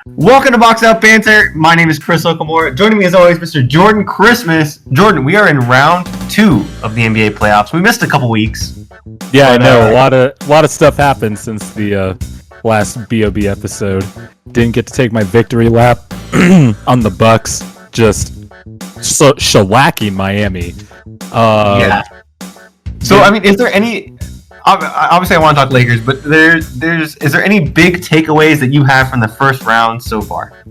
Welcome to Box Out Banter. My name is Chris Okamura. Joining me as always, Mr. Jordan Christmas. Jordan, we are in round 2 of the NBA playoffs. We missed a couple weeks. Yeah, I know. A lot of stuff happened since the last BOB episode. Didn't get to take my victory lap on the Bucks. Just shellacking Miami. Yeah. So, I mean, is there any... Obviously, I want to talk Lakers, but is there any big takeaways that you have from the first round so far?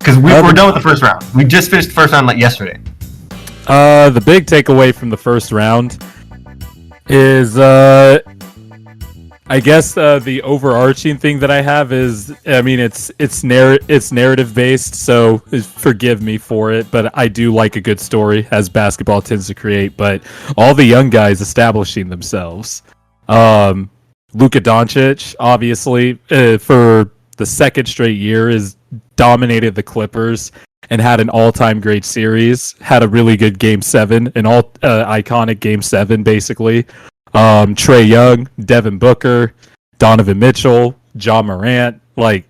Because we're done with the first round. We just finished the first round like yesterday. The big takeaway from the first round is, I guess the overarching thing that I have is, I mean, it's narrative based, so forgive me for it, but I do like a good story, as basketball tends to create. But all the young guys establishing themselves, Luka Doncic, obviously, for the second straight year, has dominated the Clippers and had an all-time great series. Had a really good Game 7, an iconic Game 7, basically. Trae Young, Devin Booker, Donovan Mitchell, Ja Morant. Like,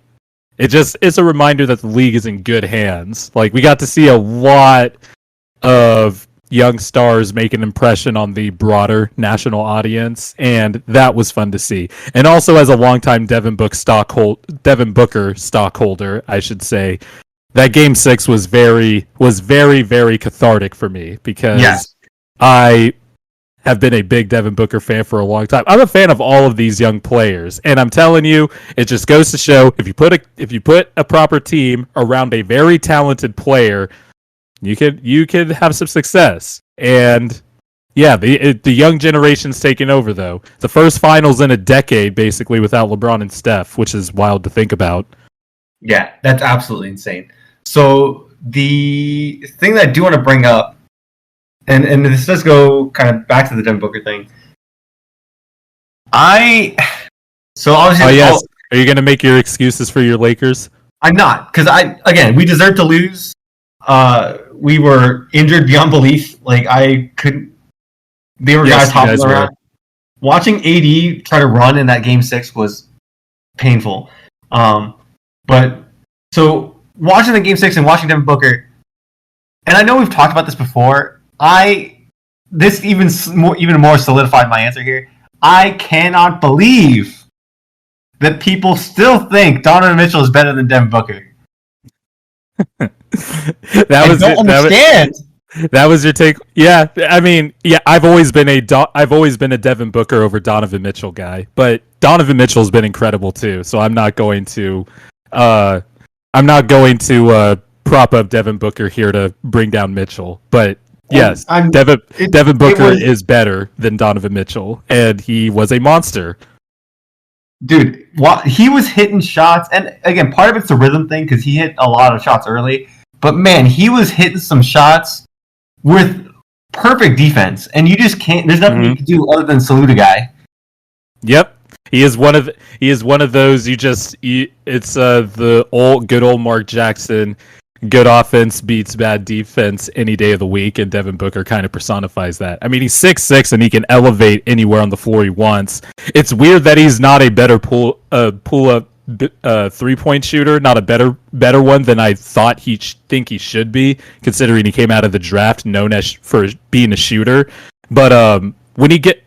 it's a reminder that the league is in good hands. Like, we got to see a lot of young stars make an impression on the broader national audience, and that was fun to see. And also, as a longtime Devin Booker stockholder, I should say, that Game 6 was very, very cathartic for me because I have been a big Devin Booker fan for a long time. I'm a fan of all of these young players, and I'm telling you, it just goes to show if you put a proper team around a very talented player, you could have some success. And yeah, the young generation's taking over though. The first finals in a decade, basically, without LeBron and Steph, which is wild to think about. Yeah, that's absolutely insane. So the thing that I do want to bring up, and this does go kind of back to the Devin Booker thing. So obviously, oh yes, are you going to make your excuses for your Lakers? I'm not, because we deserved to lose. We were injured beyond belief. Like, I couldn't. They were guys hopping around. Watching AD try to run in that Game 6 was painful. But so watching the Game 6 and watching Devin Booker, and I know we've talked about this before. This even more solidified my answer here. I cannot believe that people still think Donovan Mitchell is better than Devin Booker. That was your take. Yeah, I mean, yeah, I've always been a Devin Booker over Donovan Mitchell guy, but Donovan Mitchell's been incredible too. So I'm not going to prop up Devin Booker here to bring down Mitchell, but. Yes, Devin Booker is better than Donovan Mitchell, and he was a monster. Dude, he was hitting shots, and again, part of it's the rhythm thing, because he hit a lot of shots early, but man, he was hitting some shots with perfect defense, and you just can't, there's nothing you can do other than salute a guy. Yep, he is one of those, it's the good old Mark Jackson, good offense beats bad defense any day of the week, and Devin Booker kind of personifies that. I mean, he's 6'6", and he can elevate anywhere on the floor he wants. It's weird that he's not a better pull-up three-point shooter, not a better one than I thought he should be, considering he came out of the draft known for being a shooter. But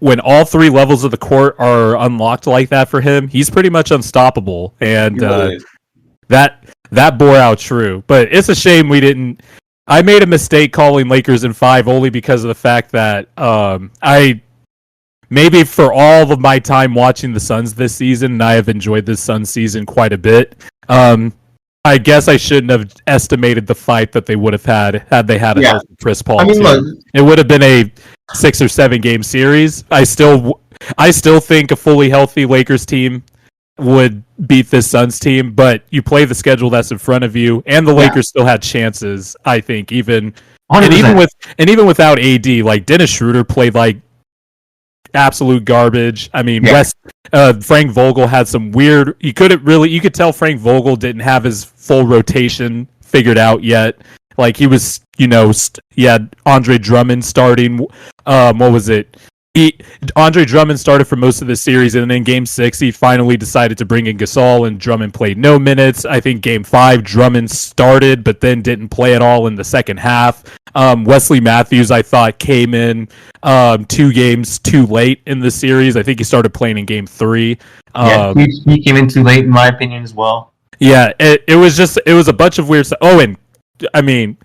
when all three levels of the court are unlocked like that for him, he's pretty much unstoppable, and that bore out true. But it's a shame I made a mistake calling Lakers in 5 only because of the fact that maybe for all of my time watching the Suns this season, and I have enjoyed this Suns season quite a bit, I guess I shouldn't have estimated the fight that they would have had they had a healthy Chris Paul. I mean, look, it would have been a 6 or 7 game series. I still think a fully healthy Lakers team would beat this Suns team, but you play the schedule that's in front of you, and the Lakers still had chances. I think even without AD, like Dennis Schroeder played like absolute garbage. I mean, Frank Vogel had some weird. You could tell Frank Vogel didn't have his full rotation figured out yet. Like he was, he had Andre Drummond starting. What was it? Andre Drummond started for most of the series, and then in Game 6, he finally decided to bring in Gasol, and Drummond played no minutes. I think Game 5, Drummond started, but then didn't play at all in the second half. Wesley Matthews, I thought, came in 2 games too late in the series. I think he started playing in Game 3. He came in too late, in my opinion, as well. Yeah, it was a bunch of weird stuff. Oh, and I mean,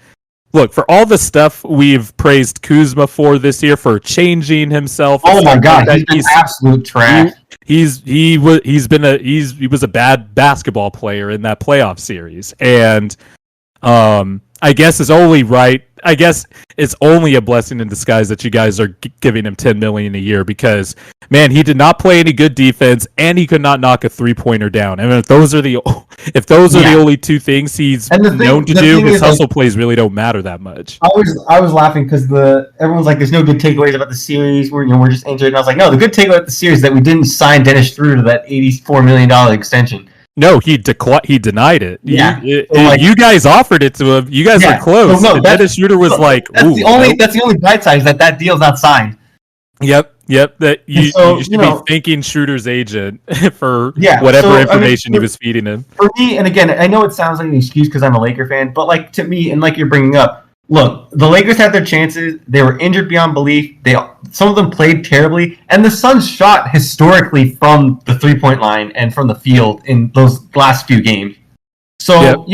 look, for all the stuff we've praised Kuzma for this year, for changing himself. Oh my God, he's been absolute trash. He was a bad basketball player in that playoff series, and I guess it's only right. I guess it's only a blessing in disguise that you guys are giving him $10 million a year, because man, he did not play any good defense, and he could not knock a 3-pointer down. And if those are the only 2 things he's known to do, his hustle plays really don't matter that much. I was laughing because everyone's like, "There's no good takeaways about the series. We're just injured." And I was like, "No, the good takeaway about the series is that we didn't sign Dennis Schroeder to that $84 million extension." No, he denied it. Yeah, you guys offered it to him. You guys were close. No, Dennis Schroeder was like, "Ooh." That's the only bright side, is that deal's not signed. Yep. That you should be thanking Schroeder's agent for whatever information he was feeding him. For me, and again, I know it sounds like an excuse because I'm a Laker fan, but like, to me, and like you're bringing up, look, the Lakers had their chances. They were injured beyond belief. Some of them played terribly, and the Suns shot historically from the 3-point line and from the field in those last few games. So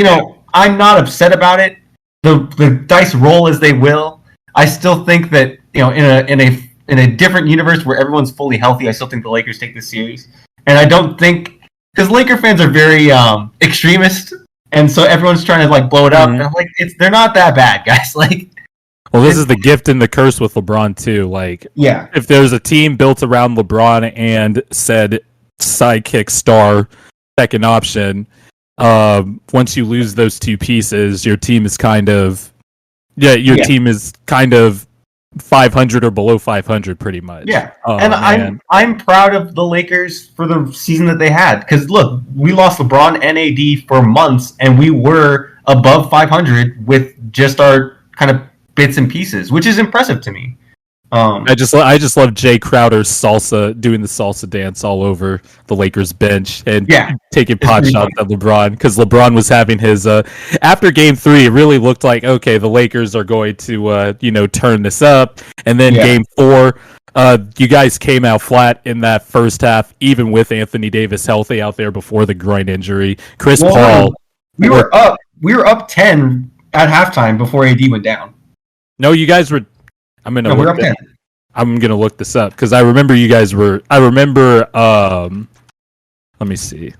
I'm not upset about it. The dice roll as they will. I still think that in a different universe where everyone's fully healthy, I still think the Lakers take this series. And I don't think, because Laker fans are very extremist, and so everyone's trying to like blow it up. And I'm like, they're not that bad, guys. Like, well, this is the gift and the curse with LeBron too. Like, if there's a team built around LeBron and said sidekick star second option, once you lose those 2 pieces, your team is kind of team is kind of 500 or below 500 pretty much. Yeah. And I'm proud of the Lakers for the season that they had, because look, we lost LeBron and AD for months, and we were above 500 with just our kind of bits and pieces, which is impressive to me. I just love Jay Crowder's doing the salsa dance all over the Lakers bench and taking pot shots at LeBron, because LeBron was having his after Game 3. It really looked like, okay, the Lakers are going to turn this up, and then Game 4, you guys came out flat in that first half, even with Anthony Davis healthy out there before the groin injury. Paul, we were up 10 at halftime before AD went down. No, you guys were. I'm gonna look this up, because I remember you guys were. I remember. Let me see.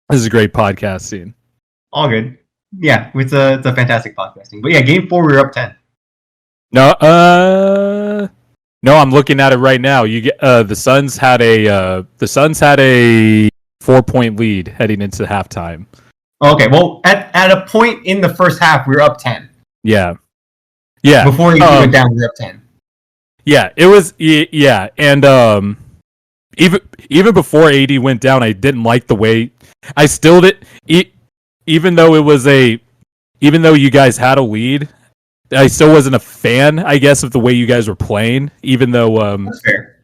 This is a great podcasting. All good. Yeah, it's a fantastic podcasting. But yeah, Game 4 we were up 10. No, I'm looking at it right now. You get the Suns had a 4-point lead heading into halftime. Okay, well, at a point in the first half, we were up 10. Yeah. Before he went down, we were up 10. Yeah, it was. Yeah, and even before AD went down, I didn't like the way. I still did. Even though you guys had a lead, I still wasn't a fan, I guess, of the way you guys were playing. Even though that's fair.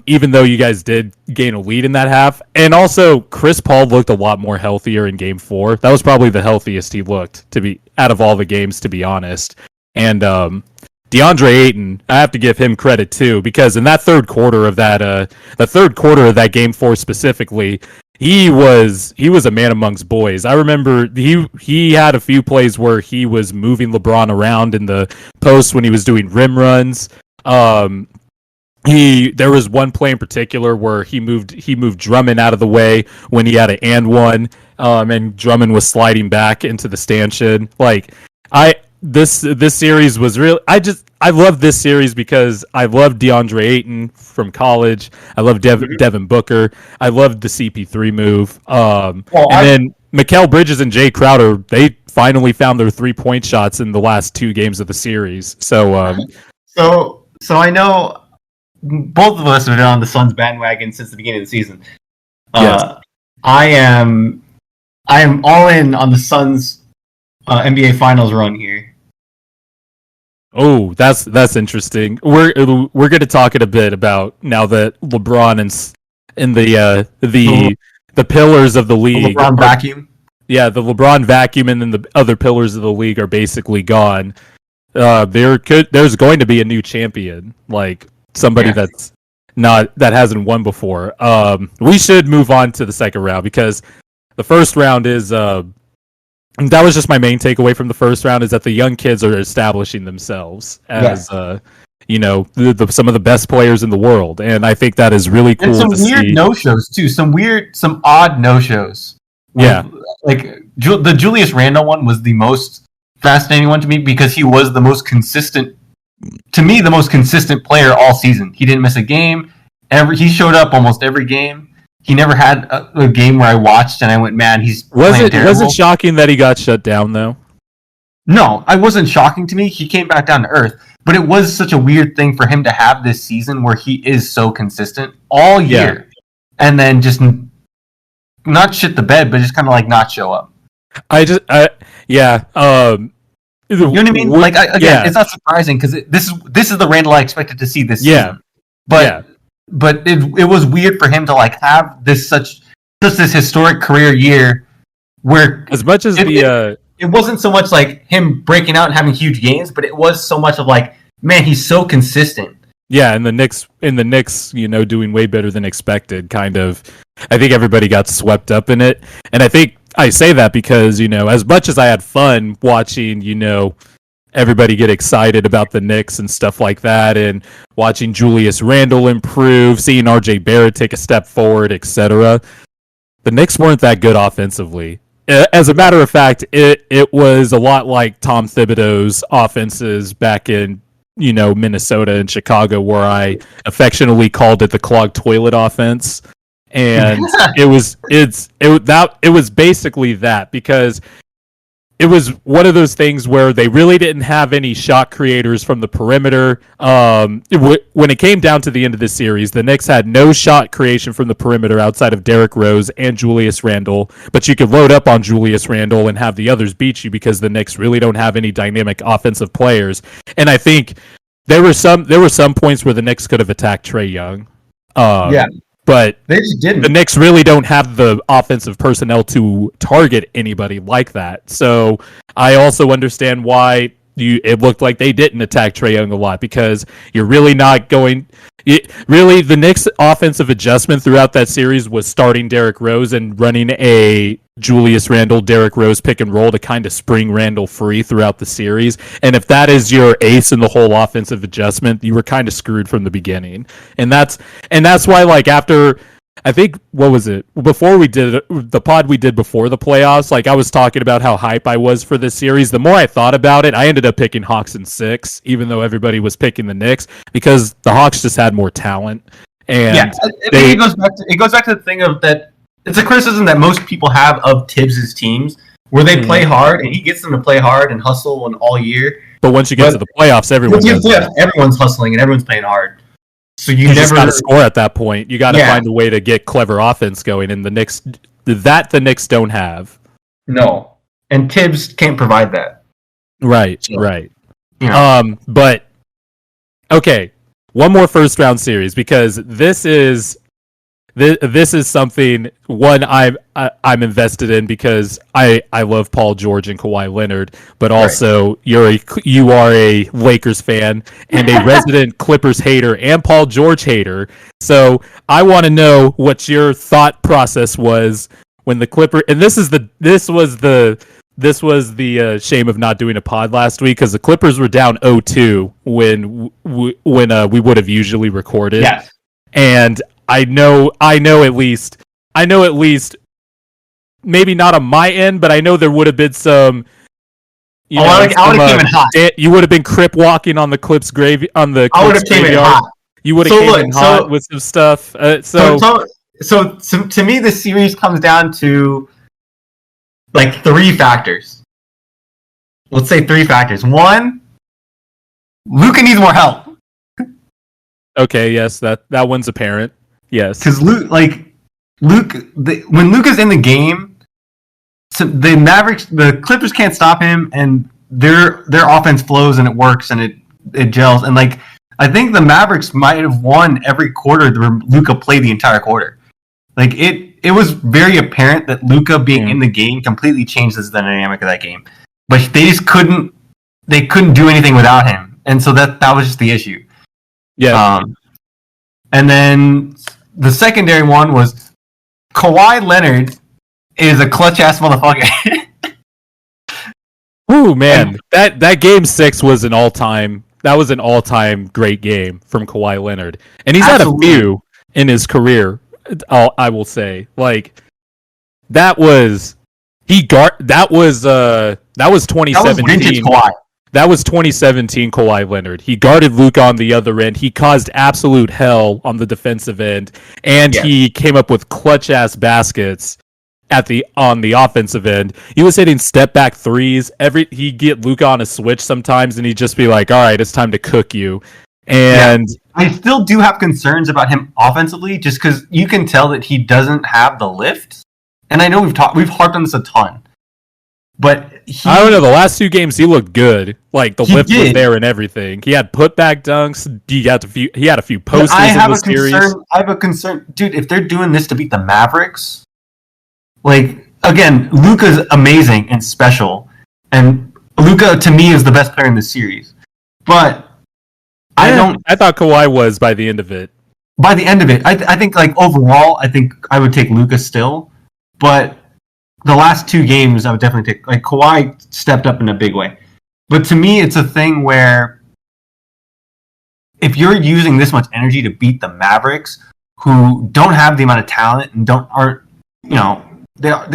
Even though you guys did gain a lead in that half. And also, Chris Paul looked a lot more healthier in Game 4. That was probably the healthiest he looked, to be out of all the games, to be honest. And DeAndre Ayton, I have to give him credit too, because in that third quarter of that Game 4 specifically, he was a man amongst boys. I remember he had a few plays where he was moving LeBron around in the post when he was doing rim runs. There was one play in particular where he moved Drummond out of the way when he had an and one, and Drummond was sliding back into the stanchion. Like, this series was real. I love this series because I love DeAndre Ayton from college. I love Devin Booker. I loved the CP3 move. Then Mikal Bridges and Jay Crowder, they finally found their 3-point shots in the last 2 games of the series. So I know both of us have been on the Suns bandwagon since the beginning of the season. Yes. I am all in on the Suns NBA Finals run here. Oh, that's interesting. We're going to talk in a bit about now that LeBron and the pillars of the league, The LeBron vacuum. Yeah, the LeBron vacuum and then the other pillars of the league are basically gone. There's going to be a new champion, like somebody that hasn't won before. We should move on to the second round because the first round is that was just my main takeaway from the first round is that the young kids are establishing themselves as some of the best players in the world, and I think that is really cool. And some weird no-shows too, some odd no-shows. Yeah, like the Julius Randle one was the most fascinating one to me because he was the most consistent. To me, the most consistent player all season. He didn't miss a game. He showed up almost every game. He never had a game where I watched and I went, man, was it shocking that he got shut down though? No, it wasn't shocking to me. He came back down to earth, but it was such a weird thing for him to have this season where he is so consistent all year, and then just not shit the bed, but just kind of like not show up. You know what I mean? It's not surprising because this is the Randall I expected to see this season. But it was weird for him to like have this historic career year where as much as it wasn't so much like him breaking out and having huge games, but it was so much of like, man, he's so consistent. Yeah, and the Knicks, doing way better than expected, kind of. I think everybody got swept up in it, and I think I say that because as much as I had fun watching, everybody get excited about the Knicks and stuff like that, and watching Julius Randle improve, seeing RJ Barrett take a step forward, etc. The Knicks weren't that good offensively. As a matter of fact, it was a lot like Tom Thibodeau's offenses back in Minnesota and Chicago, where I affectionately called it the clogged toilet offense. And it was basically that, because it was one of those things where they really didn't have any shot creators from the perimeter. When it came down to the end of the series, the Knicks had no shot creation from the perimeter outside of Derrick Rose and Julius Randle. But you could load up on Julius Randle and have the others beat you because the Knicks really don't have any dynamic offensive players. And I think there were some points where the Knicks could have attacked Trae Young. But they just didn't. The Knicks really don't have the offensive personnel to target anybody like that. So I also understand why it looked like they didn't attack Trae Young a lot, because you're really not going... the Knicks' offensive adjustment throughout that series was starting Derrick Rose and running a Julius Randle, Derrick Rose pick and roll to kind of spring Randle free throughout the series. And if that is your ace in the whole offensive adjustment, you were kind of screwed from the beginning. And that's why, like, after... I think, what was it? Before we did the pod we did before the playoffs, like, I was talking about how hype I was for this series. The more I thought about it, I ended up picking Hawks in 6, even though everybody was picking the Knicks, because the Hawks just had more talent. And it goes back to the thing of that. It's a criticism that most people have of Tibbs' teams, where they play hard, and he gets them to play hard and hustle and all year. But once you get to the playoffs, everyone's hustling and everyone's playing hard. So you never got to score at that point. You got to find a way to get clever offense going, and the Knicks don't have. No, and Tibbs can't provide that. Right. But okay, one more first round series, because this is something I'm invested in, because I love Paul George and Kawhi Leonard, but also you are a Lakers fan and a resident Clippers hater and Paul George hater. So I want to know what your thought process was when the Clippers, and this was the shame of not doing a pod last week, because the Clippers were down 0-2 when we would have usually recorded. Yes. And I know at least, maybe not on my end, but I know there would have been some. I would have came in hot. You would have been crip walking on the Clips grave on the. I would have came in hot. You would have came in hot with some stuff. So to me, the series comes down to like 3 factors. Let's say 3 factors. 1, Luka needs more help. Okay, yes, that one's apparent. Yes, because when Luka's in the game, the Clippers can't stop him, and their offense flows and it works, and it it gels. And like, I think the Mavericks might have won every quarter where Luka played the entire quarter. Like it was very apparent that Luka being in the game completely changes the dynamic of that game. But they just couldn't do anything without him, and so that was just the issue. Yeah. And then the secondary one was Kawhi Leonard is a clutch ass motherfucker. Ooh, man, that game 6 was an all-time. That was an all-time great game from Kawhi Leonard, and he's Absolutely. had a few in his career. I will say, like that was 2017. That was vintage Kawhi. That was 2017 Kawhi Leonard. He guarded Luka on the other end. He caused absolute hell on the defensive end, and he came up with clutch ass baskets on the offensive end. He was hitting step back threes. He'd get Luka on a switch sometimes, and he'd just be like, "All right, it's time to cook you." And I still do have concerns about him offensively, just because you can tell that he doesn't have the lift. And I know we've harped on this a ton, but I don't know. The last 2 games, he looked good. Like the lift was there and everything. He had putback dunks. He had a few posters in the series. I have a concern, dude. If they're doing this to beat the Mavericks, like again, Luka's amazing and special, and Luka to me is the best player in this series, but. I thought Kawhi was by the end of it. By the end of it, I think like overall, I think I would take Luka still, but the last 2 games I would definitely take. Like Kawhi stepped up in a big way, but to me, it's a thing where if you're using this much energy to beat the Mavericks, who don't have the amount of talent and they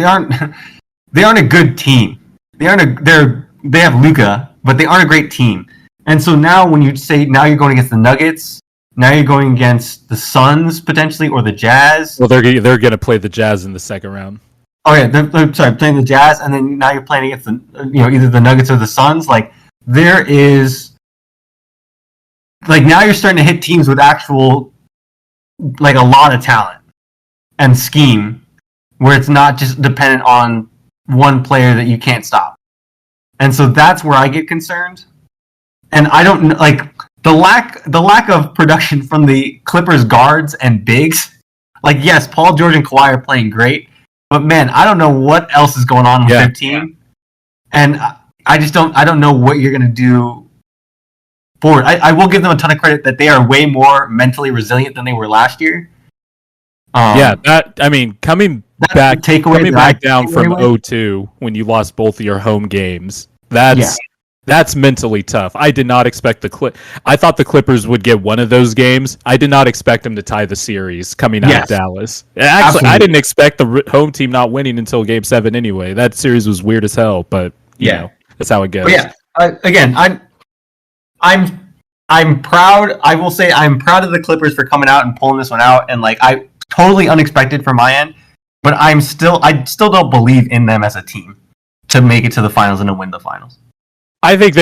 aren't a good team. They have Luka, but they aren't a great team. And so now when you say now you're going against the Nuggets, now you're going against the Suns potentially or the Jazz. Well, they're going to play the Jazz in the second round. Oh yeah, they're playing the Jazz, and then now you're playing against either the Nuggets or the Suns. Like there is, like now you're starting to hit teams with actual, like a lot of talent and scheme, where it's not just dependent on one player that you can't stop. And so that's where I get concerned. And I don't like the lack of production from the Clippers guards and bigs. Like yes, Paul George and Kawhi are playing great, but man, I don't know what else is going on with their team. And I don't know what you're gonna do forward. I will give them a ton of credit that they are way more mentally resilient than they were last year. Coming back down from 0-2 when you lost both of your home games. That's mentally tough. I did not expect I thought the Clippers would get one of those games. I did not expect them to tie the series coming out of Dallas. Actually, absolutely. I didn't expect the home team not winning until Game 7 anyway. That series was weird as hell, but you know, that's how it goes. But again, I'm proud. I will say I'm proud of the Clippers for coming out and pulling this one out, and like I totally unexpected from my end, but I still don't believe in them as a team to make it to the finals and to win the finals. I think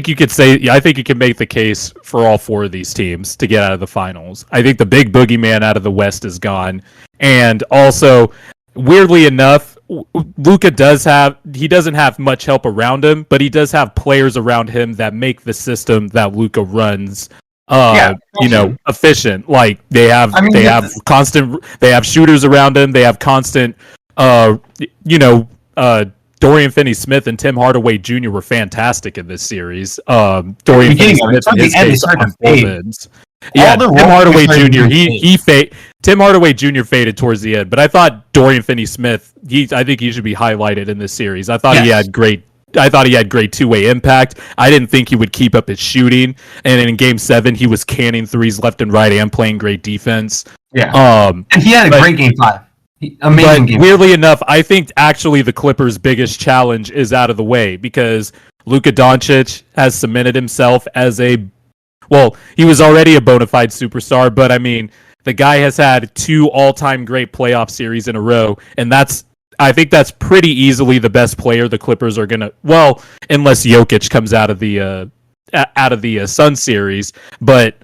you can make the case for all 4 of these teams to get out of the finals. I think the big boogeyman out of the West is gone. And also, weirdly enough, Luka doesn't have much help around him, but he does have players around him that make the system that Luka runs efficient. Like they have shooters around him, they have constant Dorian Finney-Smith and Tim Hardaway Jr. were fantastic in this series. Dorian Finney-Smith and his face on both ends. Yeah, Tim Hardaway Jr. Tim Hardaway Jr. faded towards the end, but I thought Dorian Finney-Smith. I think he should be highlighted in this series. I thought he had great 2-way impact. I didn't think he would keep up his shooting, and in Game 7, he was canning threes left and right and playing great defense. Yeah, and he had a great Game 5. Amazing game. Weirdly enough, I think actually the Clippers' biggest challenge is out of the way because Luka Doncic has cemented himself as he was already a bona fide superstar, but I mean, the guy has had 2 all-time great playoff series in a row, and I think that's pretty easily the best player the Clippers are gonna. Well, unless Jokic comes out of the Sun series, but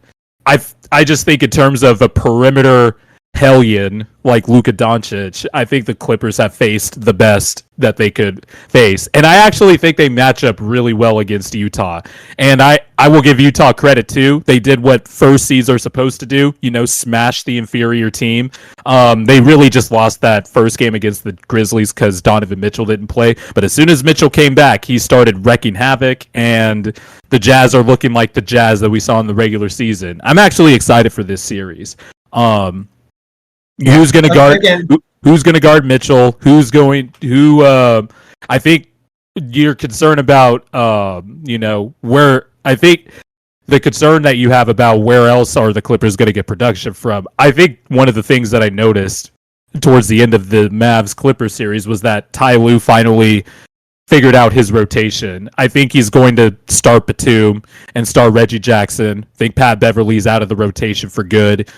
I just think in terms of a perimeter hellion like Luka Doncic, I think the Clippers have faced the best that they could face. And I actually think they match up really well against Utah. And I will give Utah credit too. They did what first seeds are supposed to do, smash the inferior team. They really just lost that first game against the Grizzlies because Donovan Mitchell didn't play. But as soon as Mitchell came back, he started wrecking havoc, and the Jazz are looking like the Jazz that we saw in the regular season. I'm actually excited for this series. Who's going to guard? Who's going to guard Mitchell? I think you're concerned about. Where I think the concern that you have about where else are the Clippers going to get production from. I think one of the things that I noticed towards the end of the Mavs Clippers series was that Ty Lue finally figured out his rotation. I think he's going to start Batum and start Reggie Jackson. I think Pat Beverly's out of the rotation for good.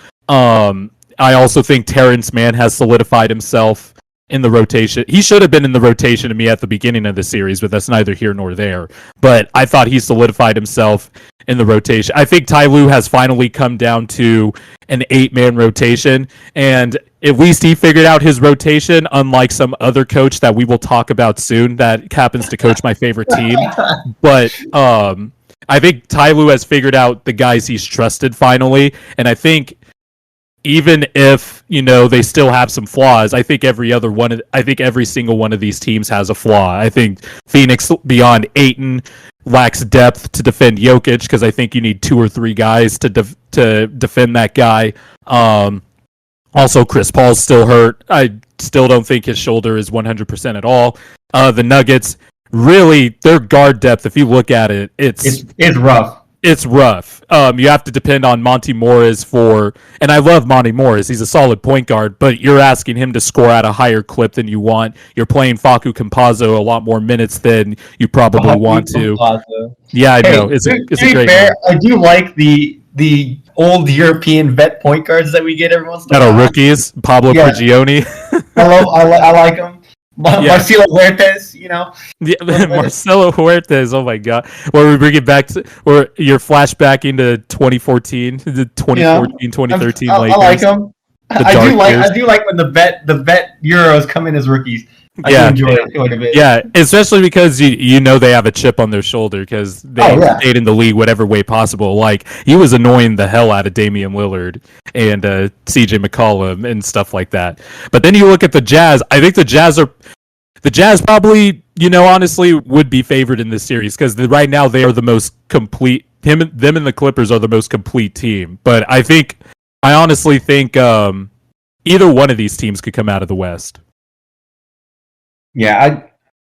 I also think Terrence Mann has solidified himself in the rotation. He should have been in the rotation to me at the beginning of the series, but that's neither here nor there. But I thought he solidified himself in the rotation. I think Ty Lue has finally come down to an 8-man rotation, and at least he figured out his rotation, unlike some other coach that we will talk about soon that happens to coach my favorite team. But I think Ty Lue has figured out the guys he's trusted finally, and I think even if they still have some flaws, I think every single one of these teams has a flaw. I think Phoenix, beyond Ayton, lacks depth to defend Jokic because I think you need 2 or 3 guys to defend that guy. Also, Chris Paul's still hurt. I still don't think his shoulder is 100% at all. The Nuggets, really, their guard depth, if you look at it, it's rough. It's rough. You have to depend on Monty Morris and I love Monty Morris. He's a solid point guard, but you're asking him to score at a higher clip than you want. You're playing Facu Campazzo a lot more minutes than you probably want to. Yeah, I know. It's a great fair, I do like the old European vet point guards that we get every once in a while. Rookies. Pablo Prigioni. I like them. Marcelo Huertas, Yeah, Marcelo Huertas, oh my god. Or we bring it back or you're flashbacking to 2014, the 2013 Lakers. I like them. I do like when the vet Euros come in as rookies. I do enjoy it quite a bit. Yeah, especially because they have a chip on their shoulder because they stayed in the league whatever way possible. Like, he was annoying the hell out of Damian Lillard and CJ McCollum and stuff like that. But then you look at the Jazz. I think the Jazz probably, honestly would be favored in this series because right now they are the most complete. Them and the Clippers are the most complete team. But I honestly think either one of these teams could come out of the West. Yeah,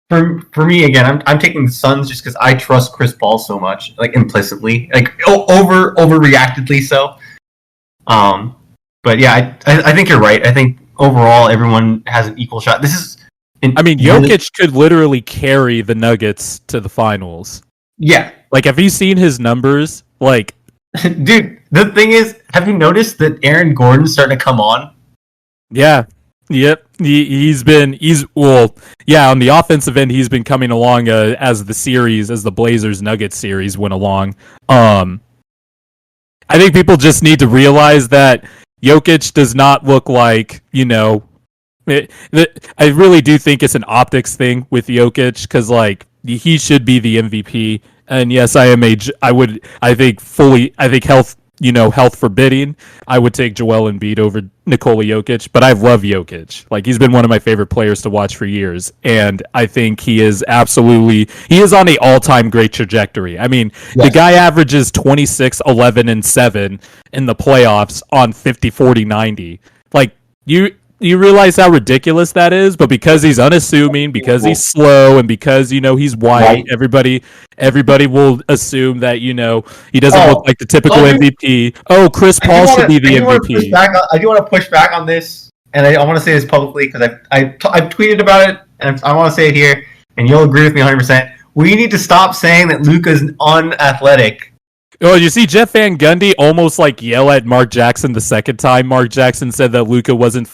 for me again, I'm taking the Suns just because I trust Chris Paul so much, like implicitly, like overreactedly so. But yeah, I think you're right. I think overall everyone has an equal shot. Jokic could literally carry the Nuggets to the finals. Yeah, like, have you seen his numbers? Like, dude, the thing is, have you noticed that Aaron Gordon's starting to come on? Yeah. Yep, on the offensive end, he's been coming along as the Blazers Nuggets series went along. I think people just need to realize that Jokic does not look like, I really do think it's an optics thing with Jokic because, like, he should be the MVP. And yes, I think health forbidding, I would take Joel Embiid over Nikola Jokic, but I love Jokic. Like, he's been one of my favorite players to watch for years, and I think he is on an all-time great trajectory. I mean, The guy averages 26, 11, and 7 in the playoffs on 50, 40, 90. Like, you realize how ridiculous that is, but because he's unassuming, because he's slow, and because he's white, everybody will assume that he doesn't look like the typical MVP. Oh, Chris Paul should be the MVP. I do want to push back on this, and I want to say this publicly because I've tweeted about it, and I want to say it here, and you'll agree with me 100%. We need to stop saying that Luka's unathletic. Oh, you see Jeff Van Gundy almost yell at Mark Jackson the second time Mark Jackson said that Luka wasn't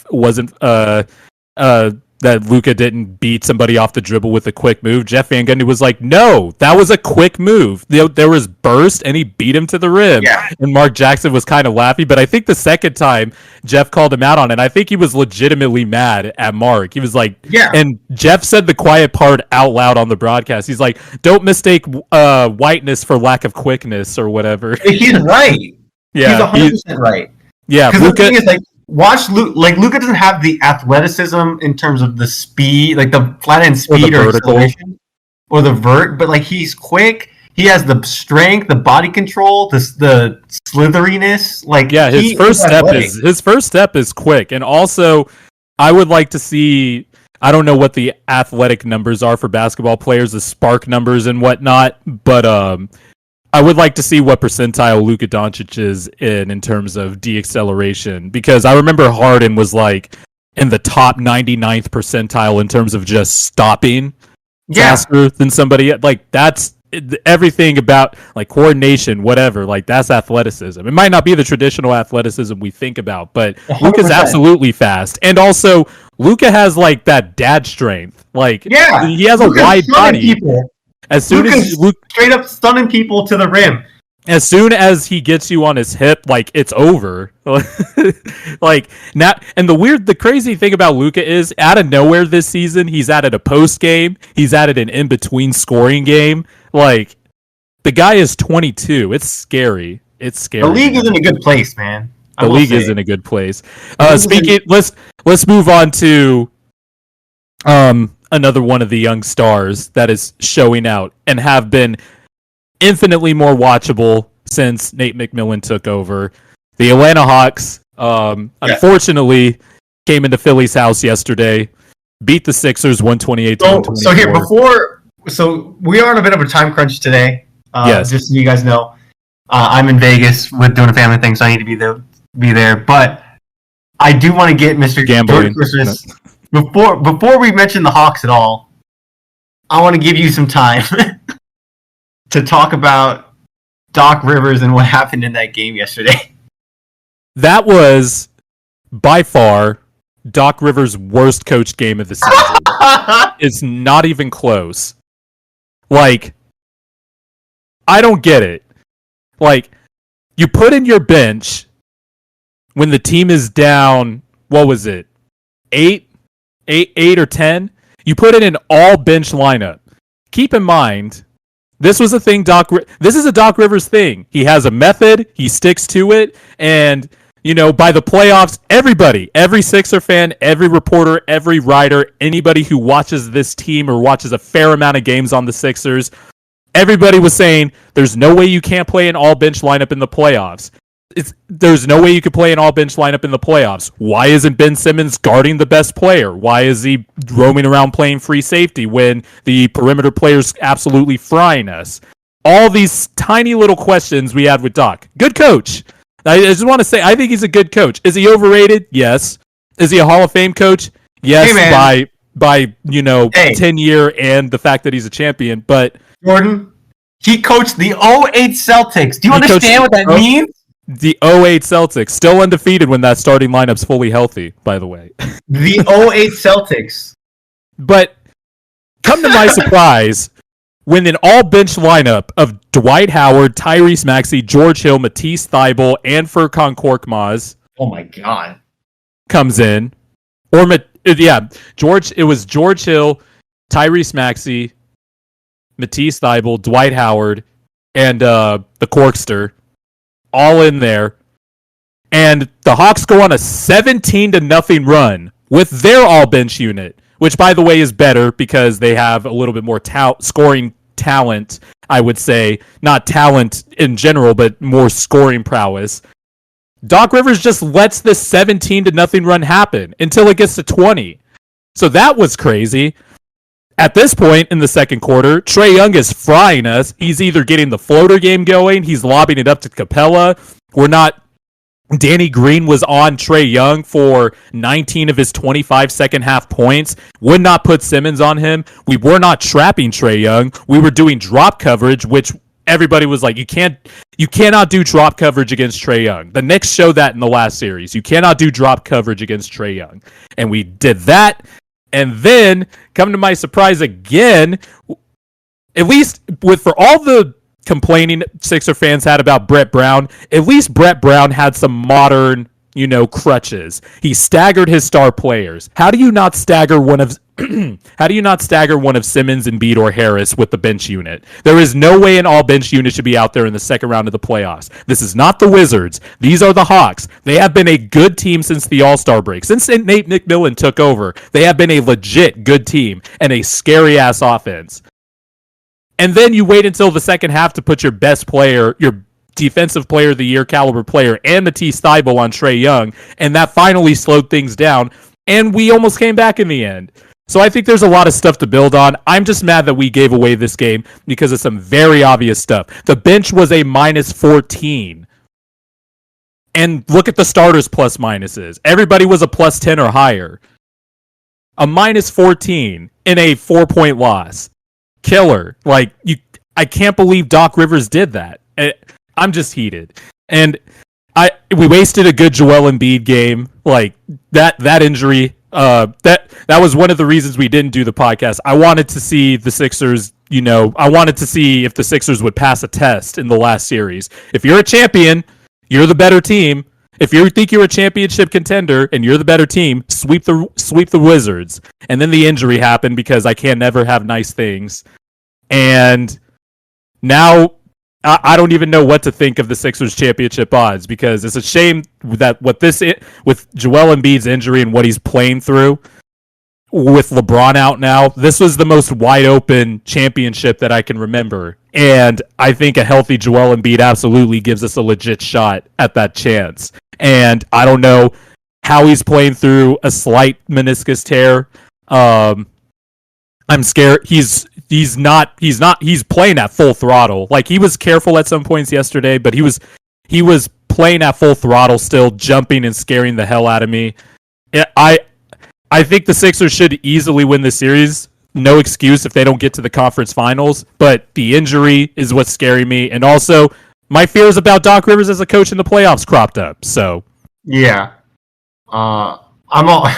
that Luka didn't beat somebody off the dribble with a quick move. Jeff Van Gundy was like, no, that was a quick move. There was burst, and he beat him to the rim. Yeah. And Mark Jackson was kind of laughing, but I think the second time Jeff called him out on it, I think he was legitimately mad at Mark. He was like, yeah. And Jeff said the quiet part out loud on the broadcast. He's like, don't mistake whiteness for lack of quickness or whatever. He's right. Yeah, he's 100% right. Yeah, because the thing is, like, watch Luka. Like, Luka doesn't have the athleticism in terms of the speed, like the flat end speed or acceleration, or the vert. But like, he's quick. He has the strength, the body control, the slitheriness. Like, yeah, his first step is quick, and also I would like to see. I don't know what the athletic numbers are for basketball players, the spark numbers and whatnot, but I would like to see what percentile Luka Doncic is in terms of deacceleration, because I remember Harden was like in the top 99th percentile in terms of just stopping faster than somebody. Like, that's everything about like coordination, whatever. Like, that's athleticism. It might not be the traditional athleticism we think about, but 100%. Luka's absolutely fast, and also Luka has like that dad strength. Like, he has a wide body. As soon as Luka straight up stunning people to the rim. As soon as he gets you on his hip, like, it's over. Like, now, and the crazy thing about Luka is, out of nowhere this season, he's added a post game. He's added an in between scoring game. Like, the guy is 22. It's scary. It's scary. The league is in a good place, man. The league is in a good place. Let's move on to another one of the young stars that is showing out and have been infinitely more watchable since Nate McMillan took over. The Atlanta Hawks, unfortunately, came into Philly's house yesterday, beat the Sixers 128-124. So here, so we are on a bit of a time crunch today. Just so you guys know, I'm in Vegas with doing a family thing, so I need to be there. But I do want to get Mr. Gambling. Christmas. Before we mention the Hawks at all, I want to give you some time to talk about Doc Rivers and what happened in that game yesterday. That was by far Doc Rivers' worst coached game of the season. It's not even close. Like, I don't get it. Like, you put in your bench when the team is down, what was it? 8 or 10, you put in an all bench lineup. Keep in mind, this was a thing. This is a Doc Rivers thing. He has a method. He sticks to it, and by the playoffs, every Sixer fan, every reporter, every writer, anybody who watches this team or watches a fair amount of games on the Sixers, everybody was saying there's no way you can't play an all bench lineup in the playoffs. There's no way you could play an all-bench lineup in the playoffs. Why isn't Ben Simmons guarding the best player? Why is he roaming around playing free safety when the perimeter player's absolutely frying us? All these tiny little questions we had with Doc. Good coach. I just want to say, I think he's a good coach. Is he overrated? Yes. Is he a Hall of Fame coach? Yes, by 10-year and the fact that he's a champion. But Jordan, he coached the 08 Celtics. Do you understand what that means? The 08 Celtics, still undefeated when that starting lineup's fully healthy, by the way. The 08 Celtics. But come to my surprise, when an all-bench lineup of Dwight Howard, Tyrese Maxey, George Hill, Matisse Thybulle, and Furkan Korkmaz oh my God, comes in. It was George Hill, Tyrese Maxey, Matisse Thybulle, Dwight Howard, and the Corkster. All in there, and the Hawks go on a 17-0 run with their all-bench unit, which, by the way, is better because they have a little bit more scoring talent, I would say. Not talent in general, but more scoring prowess. Doc Rivers just lets this 17-0 run happen until it gets to 20. So that was crazy. At this point in the second quarter, Trae Young is frying us. He's either getting the floater game going, he's lobbing it up to Capella. Danny Green was on Trae Young for 19 of his 25 second half points. Would not put Simmons on him. We were not trapping Trae Young. We were doing drop coverage, which everybody was like, you cannot do drop coverage against Trae Young. The Knicks showed that in the last series. You cannot do drop coverage against Trae Young. And we did that. And then, come to my surprise again, at least for all the complaining Sixer fans had about Brett Brown, at least Brett Brown had some modern, crutches. He staggered his star players. How do you not stagger one of Simmons, Embiid, or Harris with the bench unit? There is no way an all bench unit should be out there in the second round of the playoffs. This is not the Wizards. These are the Hawks. They have been a good team since the All-Star break. Since Nate McMillan took over, they have been a legit good team and a scary ass offense. And then you wait until the second half to put your best player, your defensive player of the year caliber player, and Matisse Thybulle on Trae Young, and that finally slowed things down, and we almost came back in the end. So I think there's a lot of stuff to build on. I'm just mad that we gave away this game because of some very obvious stuff. The bench was a minus 14. And look at the starters plus minuses. Everybody was a plus 10 or higher. A minus 14 in a 4-point loss. Killer. I can't believe Doc Rivers did that. I'm just heated. And we wasted a good Joel Embiid game. That injury, that was one of the reasons we didn't do the podcast. I wanted to see the Sixers, I wanted to see if the Sixers would pass a test in the last series. If you're a champion, you're the better team. If you think you're a championship contender and you're the better team, sweep the Wizards. And then the injury happened because I can never have nice things. And now I don't even know what to think of the Sixers championship odds, because it's a shame that with Joel Embiid's injury and what he's playing through with LeBron out now, this was the most wide open championship that I can remember. And I think a healthy Joel Embiid absolutely gives us a legit shot at that chance. And I don't know how he's playing through a slight meniscus tear. I'm scared. He's playing at full throttle. He was careful at some points yesterday, but he was playing at full throttle still, jumping and scaring the hell out of me. I think the Sixers should easily win the series. No excuse if they don't get to the conference finals, but the injury is what's scaring me. And also my fears about Doc Rivers as a coach in the playoffs cropped up. So yeah, I'm all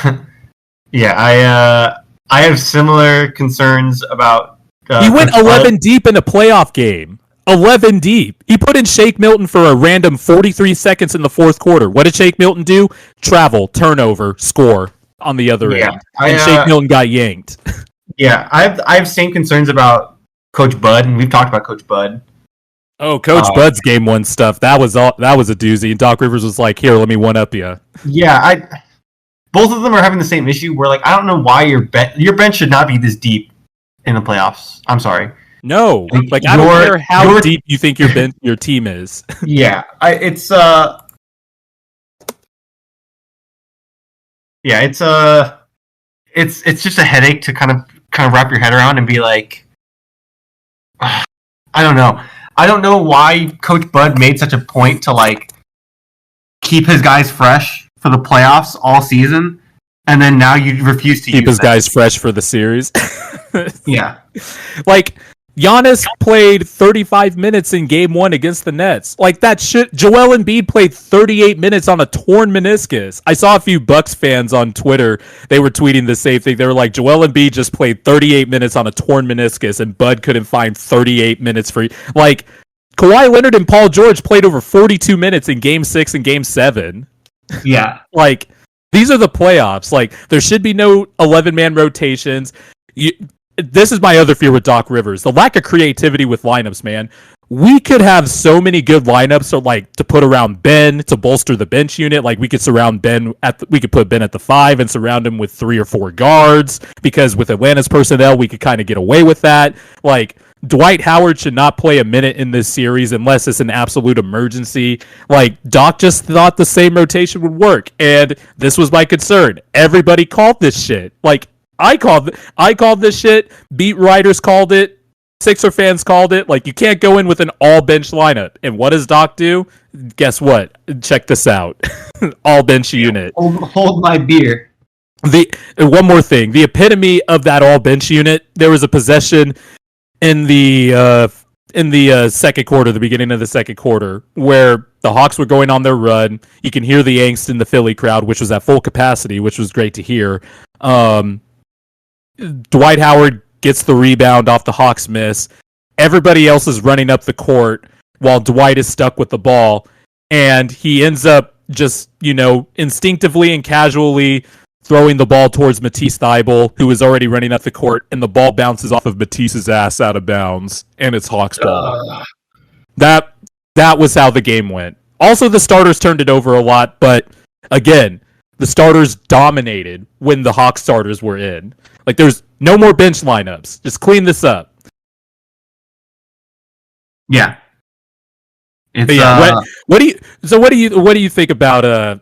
yeah. I have similar concerns about. He went 11 deep in a playoff game. 11 deep. He put in Shake Milton for a random 43 seconds in the fourth quarter. What did Shake Milton do? Travel, turnover, score on the other end. And Shake Milton got yanked. Yeah, I have same concerns about Coach Bud, and we've talked about Coach Bud. Oh, Coach Bud's game one stuff. That was a doozy. And Doc Rivers was like, "Here, let me one up you." Yeah, both of them are having the same issue where, I don't know why your bench should not be this deep in the playoffs. I'm sorry. No, I don't care how deep you think your team is. Yeah, it's just a headache to kind of wrap your head around and be like, I don't know. I don't know why Coach Bud made such a point to keep his guys fresh for the playoffs all season, and then now you refuse to keep his guys fresh for the series. Yeah. Giannis played 35 minutes in game one against the Nets. Joel Embiid played 38 minutes on a torn meniscus. I saw a few Bucks fans on Twitter. They were tweeting the same thing. They were like, Joel Embiid just played 38 minutes on a torn meniscus, and Bud couldn't find 38 minutes for... Kawhi Leonard and Paul George played over 42 minutes in game 6 and game 7. Yeah. These are the playoffs. There should be no 11-man rotations. This is my other fear with Doc Rivers. The lack of creativity with lineups, man. We could have so many good lineups to put around Ben to bolster the bench unit. We could surround Ben we could put Ben at the 5 and surround him with 3 or 4 guards, because with Atlanta's personnel, we could kind of get away with that. Dwight Howard should not play a minute in this series unless it's an absolute emergency. Doc just thought the same rotation would work, and this was my concern. Everybody called this shit. I called this shit. Beat writers called it. Sixer fans called it. You can't go in with an all-bench lineup. And what does Doc do? Guess what? Check this out. All-bench unit. Hold my beer. One more thing. The epitome of that all-bench unit, there was a possession in the second quarter, the beginning of the second quarter, where the Hawks were going on their run. You can hear the angst in the Philly crowd, which was at full capacity, which was great to hear. Dwight Howard gets the rebound off the Hawks miss. Everybody else is running up the court while Dwight is stuck with the ball, and he ends up just, instinctively and casually throwing the ball towards Matisse Thybulle, who is already running up the court, and the ball bounces off of Matisse's ass out of bounds, and it's Hawks ball. That was how the game went. Also, the starters turned it over a lot, but again, the starters dominated when the Hawks starters were in. Like, there's no more bench lineups. Just clean this up. Yeah. What do you think about that?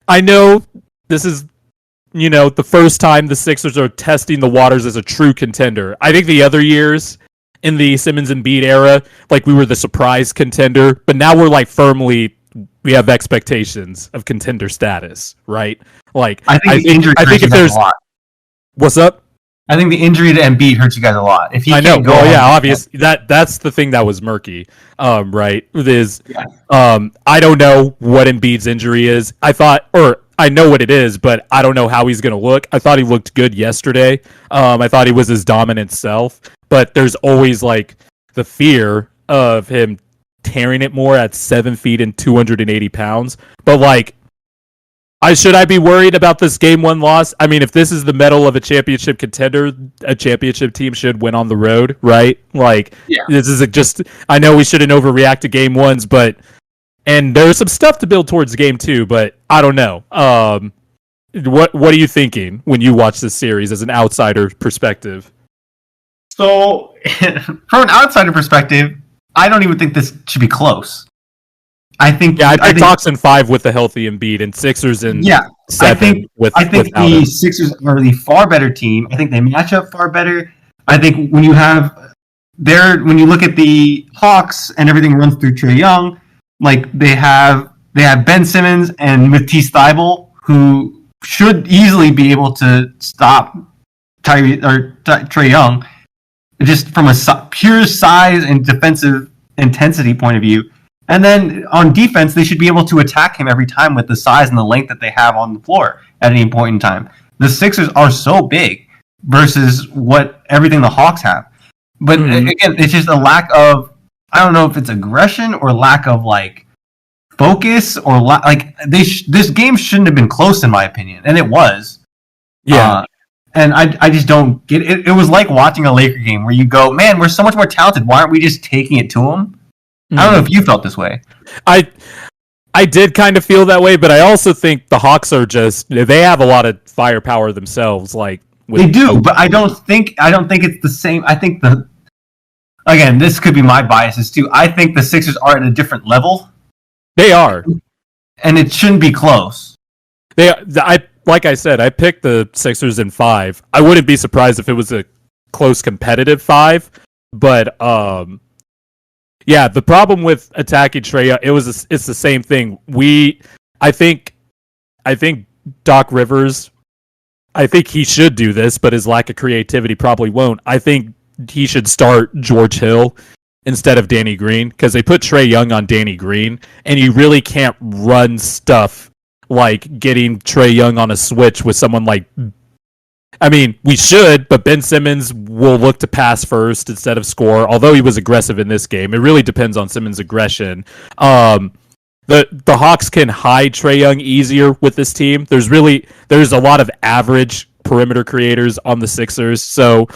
I know this is, the first time the Sixers are testing the waters as a true contender. I think the other years in the Simmons and Embiid era, like, we were the surprise contender, but now we're like we have expectations of contender status, right? Like, I think if there's a lot. What's up? I think the injury to Embiid hurts you guys a lot. If he can't go, obviously that's the thing that was murky, right? I don't know what Embiid's injury is. I know what it is, but I don't know how he's going to look. I thought he looked good yesterday. I thought he was his dominant self, but there's always like the fear of him tearing it more at 7 feet and 280 pounds. But like, should I be worried about this game one loss? I mean, if this is the medal of a championship contender, a championship team should win on the road, right? Like, This is I know we shouldn't overreact to game ones, and there's some stuff to build towards game two, but I don't know. What are you thinking when you watch this series as an outsider perspective? So, from an outsider perspective, I don't even think this should be close. I think I think Hawks in 5 with the healthy Embiid and Sixers in 7 I think the Sixers are the far better team. I think they match up far better. I think when you look at the Hawks and everything runs through Trae Young, like they have Ben Simmons and Matisse Thybulle, who should easily be able to stop Trae Young, just from a pure size and defensive intensity point of view. And then on defense, they should be able to attack him every time with the size and the length that they have on the floor at any point in time. The Sixers are so big versus everything the Hawks have. But again, it's just a lack of, I don't know if it's aggression or lack of like focus or this game shouldn't have been close in my opinion, and it was. Yeah. And I just don't get it. It was like watching a Laker game where you go, man, we're so much more talented. Why aren't we just taking it to them? I don't know if you felt this way. I did kind of feel that way, but I also think the Hawks are they have a lot of firepower themselves. Like they do, but I don't think it's the same. I think again, this could be my biases too. I think the Sixers are at a different level. They are, and it shouldn't be close. Like I said, I picked the Sixers in 5. I wouldn't be surprised if it was a close competitive 5, but yeah, the problem with attacking Trae, it's the same thing. I think Doc Rivers, I think he should do this, but his lack of creativity probably won't. I think he should start George Hill instead of Danny Green, because they put Trae Young on Danny Green, and you really can't run stuff like getting Trae Young on a switch with someone like, I mean, we should, but Ben Simmons will look to pass first instead of score, although he was aggressive in this game. It really depends on Simmons' aggression. The Hawks can hide Trae Young easier with this team. There's a lot of average perimeter creators on the Sixers, so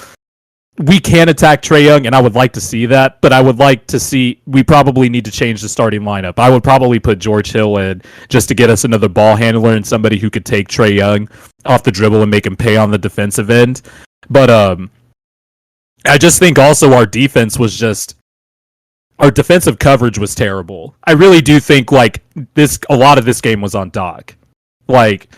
we can attack Trae Young, and I would like to see that, but I would like to see, we probably need to change the starting lineup. I would probably put George Hill in just to get us another ball handler and somebody who could take Trae Young off the dribble and make him pay on the defensive end. But I just think also our defense was our defensive coverage was terrible. I really do think like a lot of this game was on Doc. Like,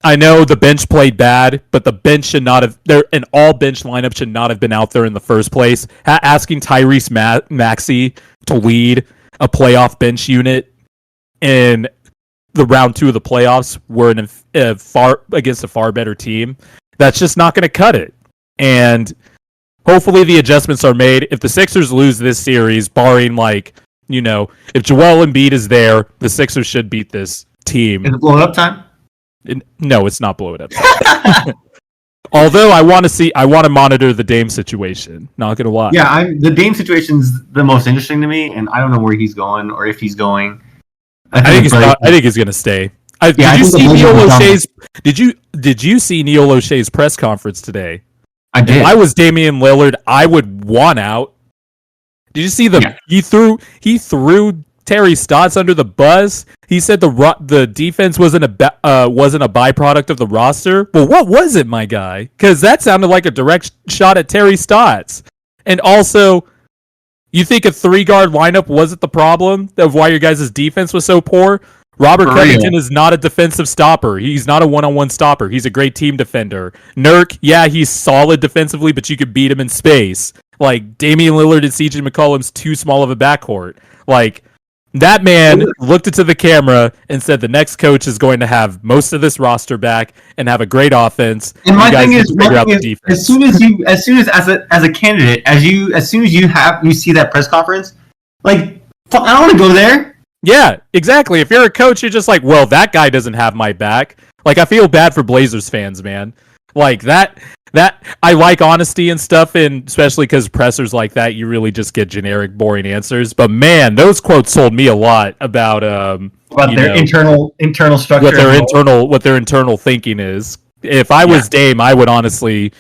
I know the bench played bad, but the bench should not have. An all bench lineup should not have been out there in the first place. Asking Tyrese Maxey to lead a playoff bench unit in the round 2 of the playoffs, were against a far better team. That's just not going to cut it. And hopefully the adjustments are made. If the Sixers lose this series, barring if Joel Embiid is there, the Sixers should beat this team. Is it blow up time? No, it's not blow it up. Although I want to monitor the Dame situation. Not gonna lie. Yeah, the Dame situation's the most interesting to me, and I don't know where he's going or if he's going. I think he's gonna stay. Did you see Neil O'Shea's press conference today? I did. If I was Damian Lillard, I would want out. Did you see he threw Terry Stotts under the bus? He said the defense wasn't a byproduct of the roster. Well, what was it, my guy? Because that sounded like a direct shot at Terry Stotts. And also, you think a 3-guard lineup wasn't the problem of why your guys' defense was so poor? Robert Covington is not a defensive stopper. He's not a one-on-one stopper. He's a great team defender. Nurk, yeah, he's solid defensively, but you could beat him in space. Like, Damian Lillard and CJ McCollum's too small of a backcourt. Like, that man looked into the camera and said the next coach is going to have most of this roster back and have a great offense. And my thing is, as soon as a candidate, as soon as you see that press conference, like, I don't want to go there. Yeah, exactly. If you're a coach, you're just like, well, that guy doesn't have my back. Like, I feel bad for Blazers fans, man. Like, that I like honesty and stuff, and especially because pressers like that, you really just get generic, boring answers. But man, those quotes told me a lot about their internal structure, what their internal thinking is. If I was Dame, I would honestly.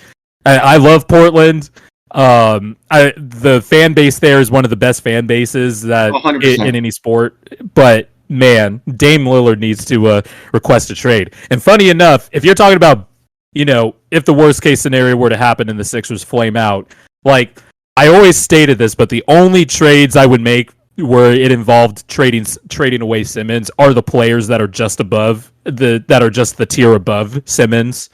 I love Portland. The fan base there is one of the best fan bases that in any sport. But man, Dame Lillard needs to request a trade. And funny enough, if you're talking about, if the worst case scenario were to happen and the Sixers flame out, like I always stated this, but the only trades I would make where it involved trading away Simmons are the players that are just the tier above Simmons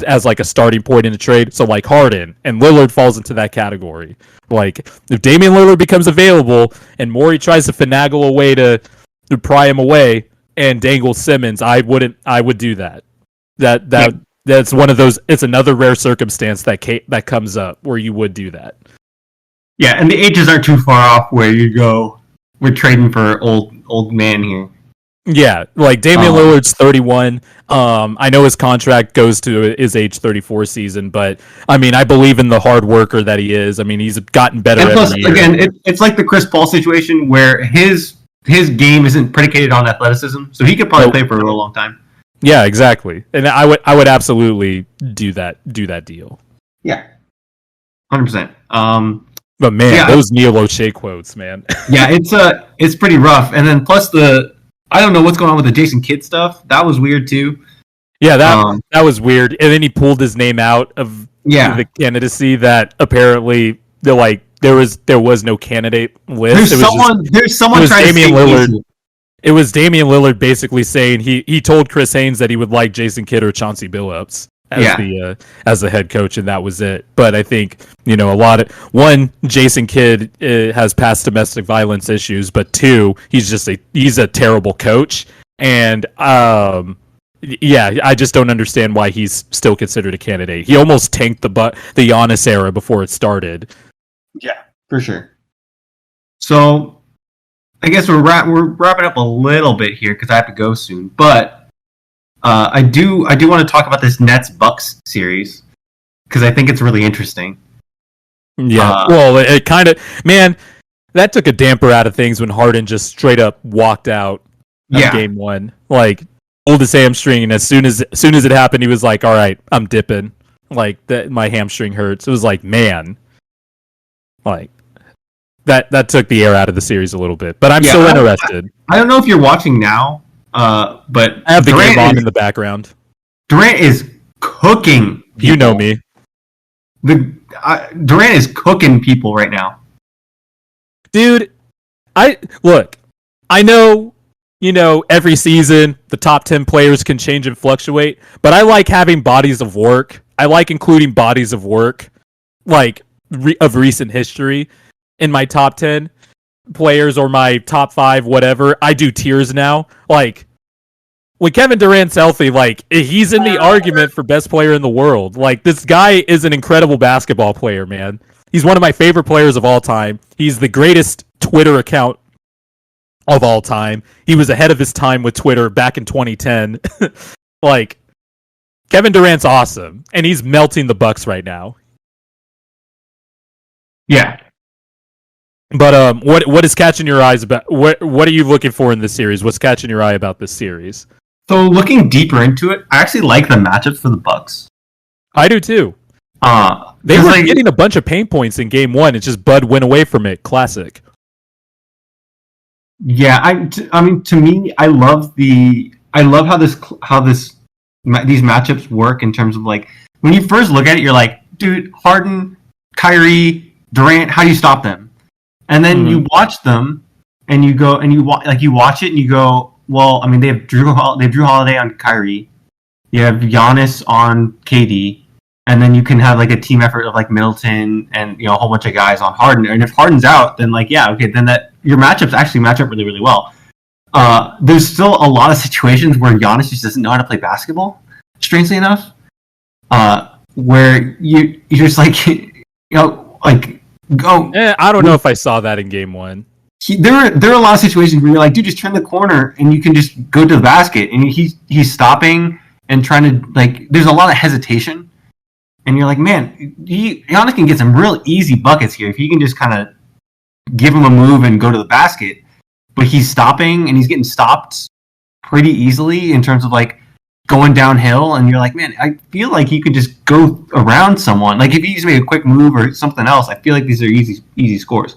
as like a starting point in the trade. So like Harden and Lillard falls into that category. Like if Damian Lillard becomes available and Morey tries to finagle a way to pry him away and dangle Simmons, I would do that. That's one of those. It's another rare circumstance that comes up where you would do that. Yeah, and the ages aren't too far off where you go. We're trading for old man here. Yeah, like Damian Lillard's 31. I know his contract goes to his age 34 season, but I mean, I believe in the hard worker that he is. I mean, he's gotten better. And plus, every year. Again, it's like the Chris Paul situation where his game isn't predicated on athleticism, so he could probably play for a real long time. Yeah, exactly. And I would absolutely do that deal. Yeah, 100%. But man, those Neil O'Shea quotes, man. Yeah, it's pretty rough. And then plus I don't know what's going on with the Jason Kidd stuff. That was weird too. Yeah, that was weird. And then he pulled his name out of the candidacy that apparently there was no candidate list. There's someone trying to Damian Lillard. It was Damian Lillard basically saying he told Chris Haynes that he would like Jason Kidd or Chauncey Billups as the head coach, and that was it. But I think Jason Kidd has past domestic violence issues, but 2, he's a terrible coach, and I just don't understand why he's still considered a candidate. He almost tanked the Giannis era before it started. Yeah, for sure. So I guess we're wrapping up a little bit here because I have to go soon, but. I do want to talk about this Nets Bucks series because I think it's really interesting. Yeah, well, it kind of that took a damper out of things when Harden just straight up walked out of Game 1, like pulled his hamstring, and as soon as it happened, he was like, "All right, I'm dipping." Like my hamstring hurts. It was like, man, like that took the air out of the series a little bit. But I'm still interested. I don't know if you're watching now. But I have the game on in the background. Durant is cooking people. You know me. Durant is cooking people right now. Dude, I know, every season the top 10 players can change and fluctuate, but I like having bodies of work. I like including bodies of work, like of recent history in my top 10. Players or my top 5, whatever. I do tiers now. Like when Kevin Durant's healthy, like he's in the argument for best player in the world. Like this guy is an incredible basketball player, man. He's one of my favorite players of all time. He's the greatest Twitter account of all time. He was ahead of his time with Twitter back in 2010. Like Kevin Durant's awesome, and he's melting the Bucks right now. Yeah. But what is catching your eyes about what are you looking for in this series? What's catching your eye about this series? So looking deeper into it, I actually like the matchups for the Bucks. I do too. They were getting a bunch of pain points in game one. It's just Bud went away from it. Classic. Yeah, I mean, to me, I love how these matchups work in terms of like when you first look at it, you're like, dude, Harden, Kyrie, Durant, how do you stop them? And then you watch them, and you go and you watch it, and you go, well, I mean, they have Drew Holiday on Kyrie, you have Giannis on KD, and then you can have like a team effort of like Middleton and a whole bunch of guys on Harden. And if Harden's out, then like then that your matchups actually match up really, really well. There's still a lot of situations where Giannis just doesn't know how to play basketball, strangely enough. Where you're just like go. I don't know if I saw that in game one. There are a lot of situations where you're like, dude, just turn the corner and you can just go to the basket, and he's stopping and trying to like. There's a lot of hesitation, and you're like, man, Giannis can get some real easy buckets here if he can just kind of give him a move and go to the basket. But he's stopping, and he's getting stopped pretty easily in terms of like going downhill, and you're like, man, I feel like you could just go around someone. Like if you just make a quick move or something else, I feel like these are easy scores.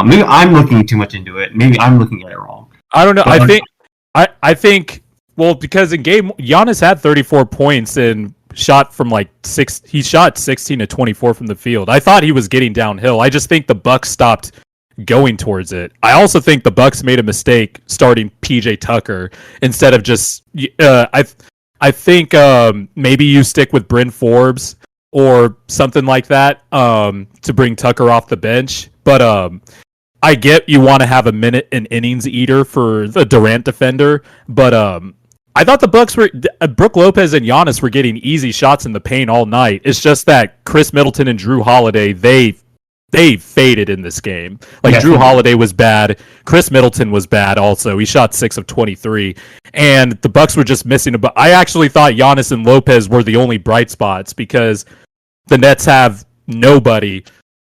Maybe I'm looking too much into it. Maybe I'm looking at it wrong. I don't know. I think well, because in game Giannis had 34 points and shot from like 6. He shot 16 to 24 from the field. I thought he was getting downhill. I just think the Bucks stopped going towards it. I also think the Bucks made a mistake starting PJ Tucker instead of just. I think maybe you stick with Bryn Forbes or something like that to bring Tucker off the bench. But I get you want to have a minute and innings eater for the Durant defender. But I thought the Bucks were Brook Lopez and Giannis were getting easy shots in the paint all night. It's just that Chris Middleton and Drew Holiday they faded in this game. Like yes, Drew Holiday was bad. Chris Middleton was bad also. He shot 6 of 23. And the Bucks were just missing I actually thought Giannis and Lopez were the only bright spots because the Nets have nobody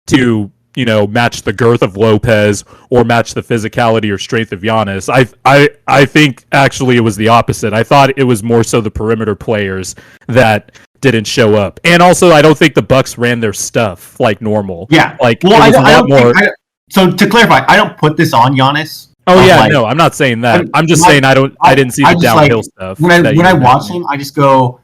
to, match the girth of Lopez or match the physicality or strength of Giannis. I think actually it was the opposite. I thought it was more so the perimeter players that didn't show up, and also I don't think the Bucks ran their stuff like normal. Yeah, like well, so to clarify, I don't put this on Giannis. Oh yeah, no, I'm not saying that. I'm just saying I didn't see the downhill stuff. When I watch him, I just go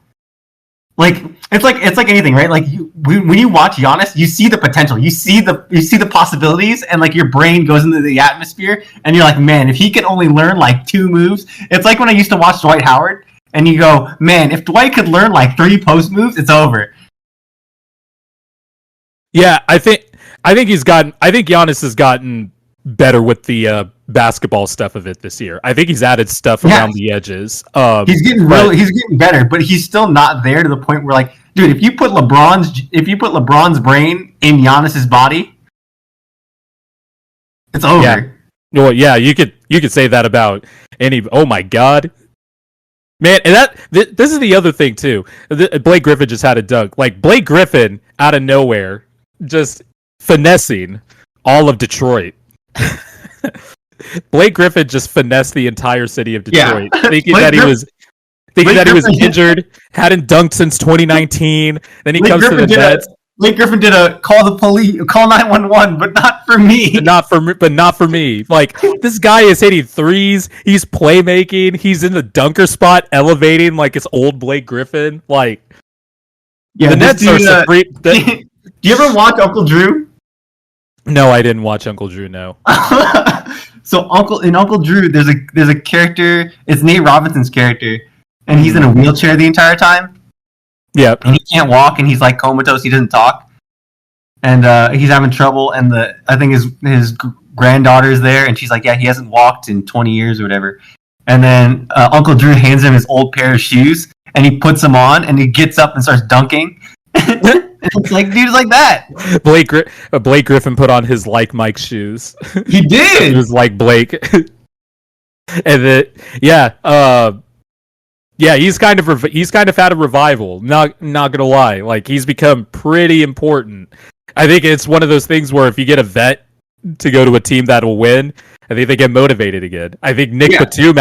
like it's like anything, right? Like when you watch Giannis, you see the potential, you see the possibilities, and like your brain goes into the atmosphere, and you're like, man, if he could only learn like 2 moves. It's like when I used to watch Dwight Howard. And you go, man, if Dwight could learn like 3 post moves, it's over. Yeah, I think Giannis has gotten better with the basketball stuff of it this year. I think he's added stuff around the edges. He's getting better, but he's still not there to the point where like, dude, if you put LeBron's brain in Giannis's body, it's over. Yeah. Well, yeah, you could say that about any. Oh my God. Man, and this is the other thing too. Blake Griffin just had a dunk. Like Blake Griffin out of nowhere, just finessing all of Detroit. Blake Griffin just finessed the entire city of Detroit, thinking that he was injured, hadn't dunked since 2019. Then he comes to the Nets. Blake Griffin did a call the police, call 911, but not for me. But not for me. Like this guy is hitting threes. He's playmaking. He's in the dunker spot, elevating like it's old Blake Griffin. Like the Nets are some great. Do you ever watch Uncle Drew? No, I didn't watch Uncle Drew. No. So Uncle Drew, there's a character. It's Nate Robinson's character, and he's in a wheelchair the entire time. Yeah, and he can't walk, and he's like comatose. He doesn't talk, and he's having trouble. And I think his granddaughter's there, and she's like, "Yeah, he hasn't walked in 20 years or whatever." And then Uncle Drew hands him his old pair of shoes, and he puts them on, and he gets up and starts dunking. It's like dudes like that. Blake Griffin put on his like Mike shoes. He did. He was like Blake, and then Yeah, he's kind of had a revival. Not gonna lie, like he's become pretty important. I think it's one of those things where if you get a vet to go to a team that will win, I think they get motivated again. I think Nick Batum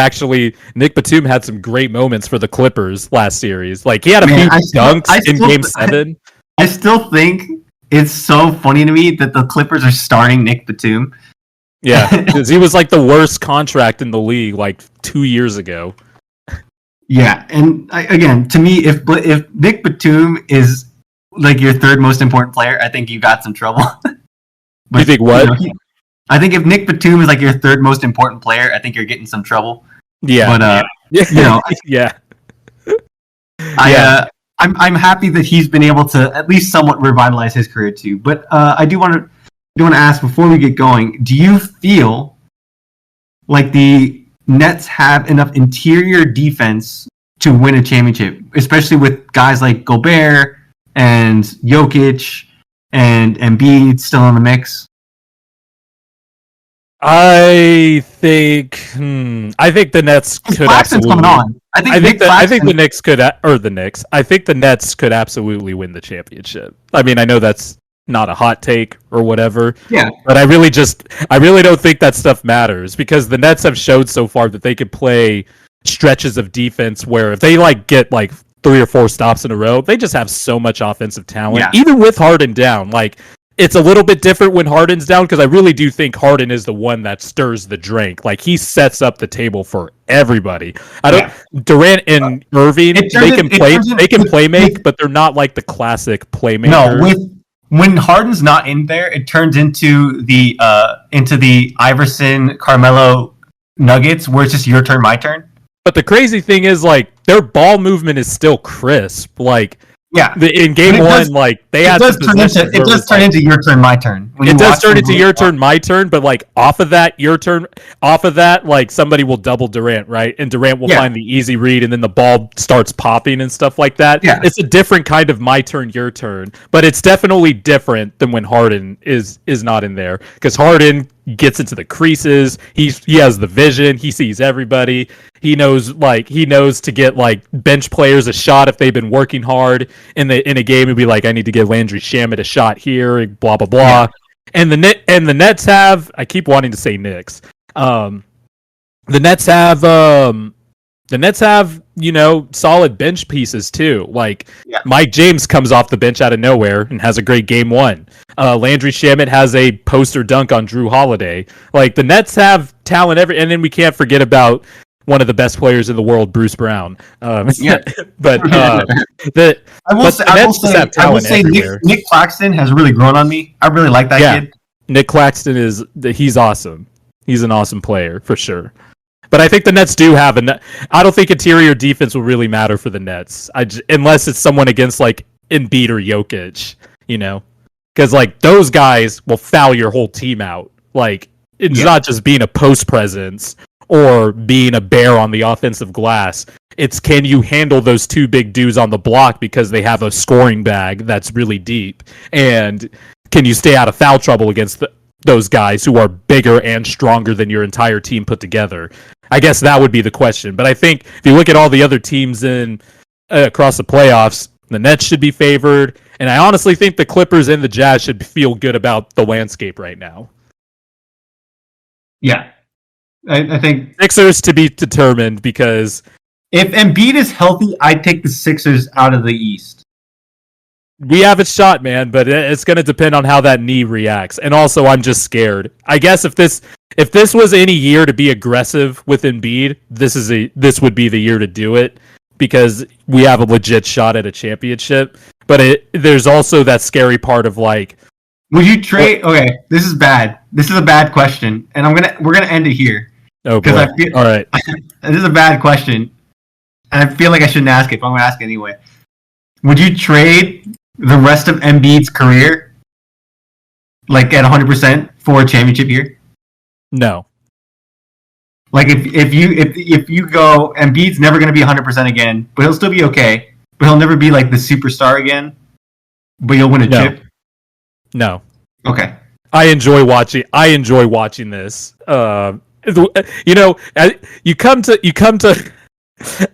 had some great moments for the Clippers last series. Like he had a few dunks in Game 7. I still think it's so funny to me that the Clippers are starting Nick Batum. Yeah, because he was like the worst contract in the league like 2 years ago. Yeah, and again, to me, if Nick Batum is like your third most important player, I think you got some trouble. But, you think what? I think if Nick Batum is like your third most important player, I think you're getting some trouble. Yeah, but yeah. I'm happy that he's been able to at least somewhat revitalize his career too. But I do want to ask before we get going: do you feel like the Nets have enough interior defense to win a championship, especially with guys like Gobert and Jokic and Embiid still in the mix? I think the Nets could absolutely. Coming on. I think the Nets could absolutely win the championship. I mean, I know that's not a hot take or whatever. Yeah. But I really don't think that stuff matters because the Nets have showed so far that they could play stretches of defense where if they like get like 3 or 4 stops in a row, they just have so much offensive talent. Yeah. Even with Harden down, like it's a little bit different when Harden's down because I really do think Harden is the one that stirs the drink. Like he sets up the table for everybody. Durant and Irving, they can play make, but they're not like the classic playmakers. No, when Harden's not in there, it turns into the Iverson Carmelo Nuggets where it's just your turn, my turn. But the crazy thing is, like, their ball movement is still crisp. Like, in game one, like they had some possessions. It does turn into your turn, my turn. It does turn into your turn, my turn. But like off of that, like somebody will double Durant, right? And Durant will find the easy read, and then the ball starts popping and stuff like that. Yeah. It's a different kind of my turn, your turn. But it's definitely different than when Harden is not in there because Harden gets into the creases. He has the vision. He sees everybody. He knows to get like bench players a shot if they've been working hard in a game. He'd be like, I need to give Landry Shamet a shot here. Blah blah blah. Yeah. And the Nets have. I keep wanting to say Knicks. The Nets have solid bench pieces too. Like Mike James comes off the bench out of nowhere and has a great game 1. Landry Shamet has a poster dunk on Drew Holiday. Like the Nets have talent and then we can't forget about one of the best players in the world, Bruce Brown. But I will say Nick Claxton has really grown on me. I really like that kid. Nick Claxton he's awesome. He's an awesome player for sure. But I think the Nets do have I don't think interior defense will really matter for the Nets, unless it's someone against like Embiid or Jokic, because like those guys will foul your whole team out. Like it's not just being a post presence or being a bear on the offensive glass. It's can you handle those 2 big dudes on the block because they have a scoring bag that's really deep, and can you stay out of foul trouble against those guys who are bigger and stronger than your entire team put together? I guess that would be the question. But I think if you look at all the other teams across the playoffs, the Nets should be favored. And I honestly think the Clippers and the Jazz should feel good about the landscape right now. Yeah. I think Sixers to be determined because if Embiid is healthy, I'd take the Sixers out of the East. We have a shot, man, but it's going to depend on how that knee reacts. And also, I'm just scared. I guess if this was any year to be aggressive with Embiid, this would be the year to do it because we have a legit shot at a championship. But there's also that scary part of like, would you trade? Okay, this is bad. This is a bad question, and we're gonna end it here. Oh boy! All right, this is a bad question, and I feel like I shouldn't ask it, but I'm gonna ask it anyway. Would you trade the rest of Embiid's career, like at 100%, for a championship year? No. Like if you go, Embiid's never gonna be 100% again, but he'll still be okay. But he'll never be like the superstar again. But you'll win a chip. No. Okay. I enjoy watching this. You come to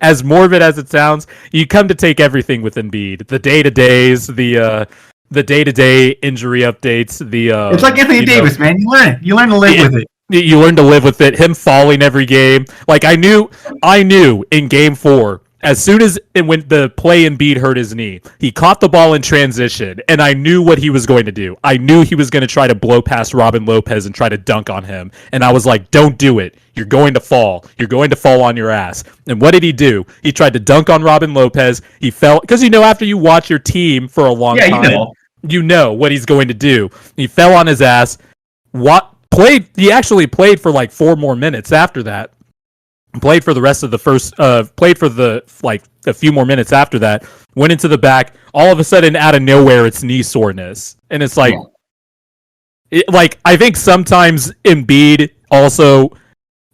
as morbid as it sounds, you come to take everything with Embiid. The day-to-days, the day-to-day injury updates, it's like Anthony Davis, man. You learn to live with it. You learn to live with it. Him falling every game. Like I knew in game 4, as soon as when the play Embiid hurt his knee, he caught the ball in transition, and I knew what he was going to do. I knew he was going to try to blow past Robin Lopez and try to dunk on him. And I was like, don't do it. You're going to fall. You're going to fall on your ass. And what did he do? He tried to dunk on Robin Lopez. He fell, because after you watch your team for a long time, you know what he's going to do. He fell on his ass. He actually played for like 4 more minutes after that. Played for the rest of the first. Played for a few more minutes after that. Went into the back. All of a sudden, out of nowhere, it's knee soreness, and it's like, I think sometimes Embiid also,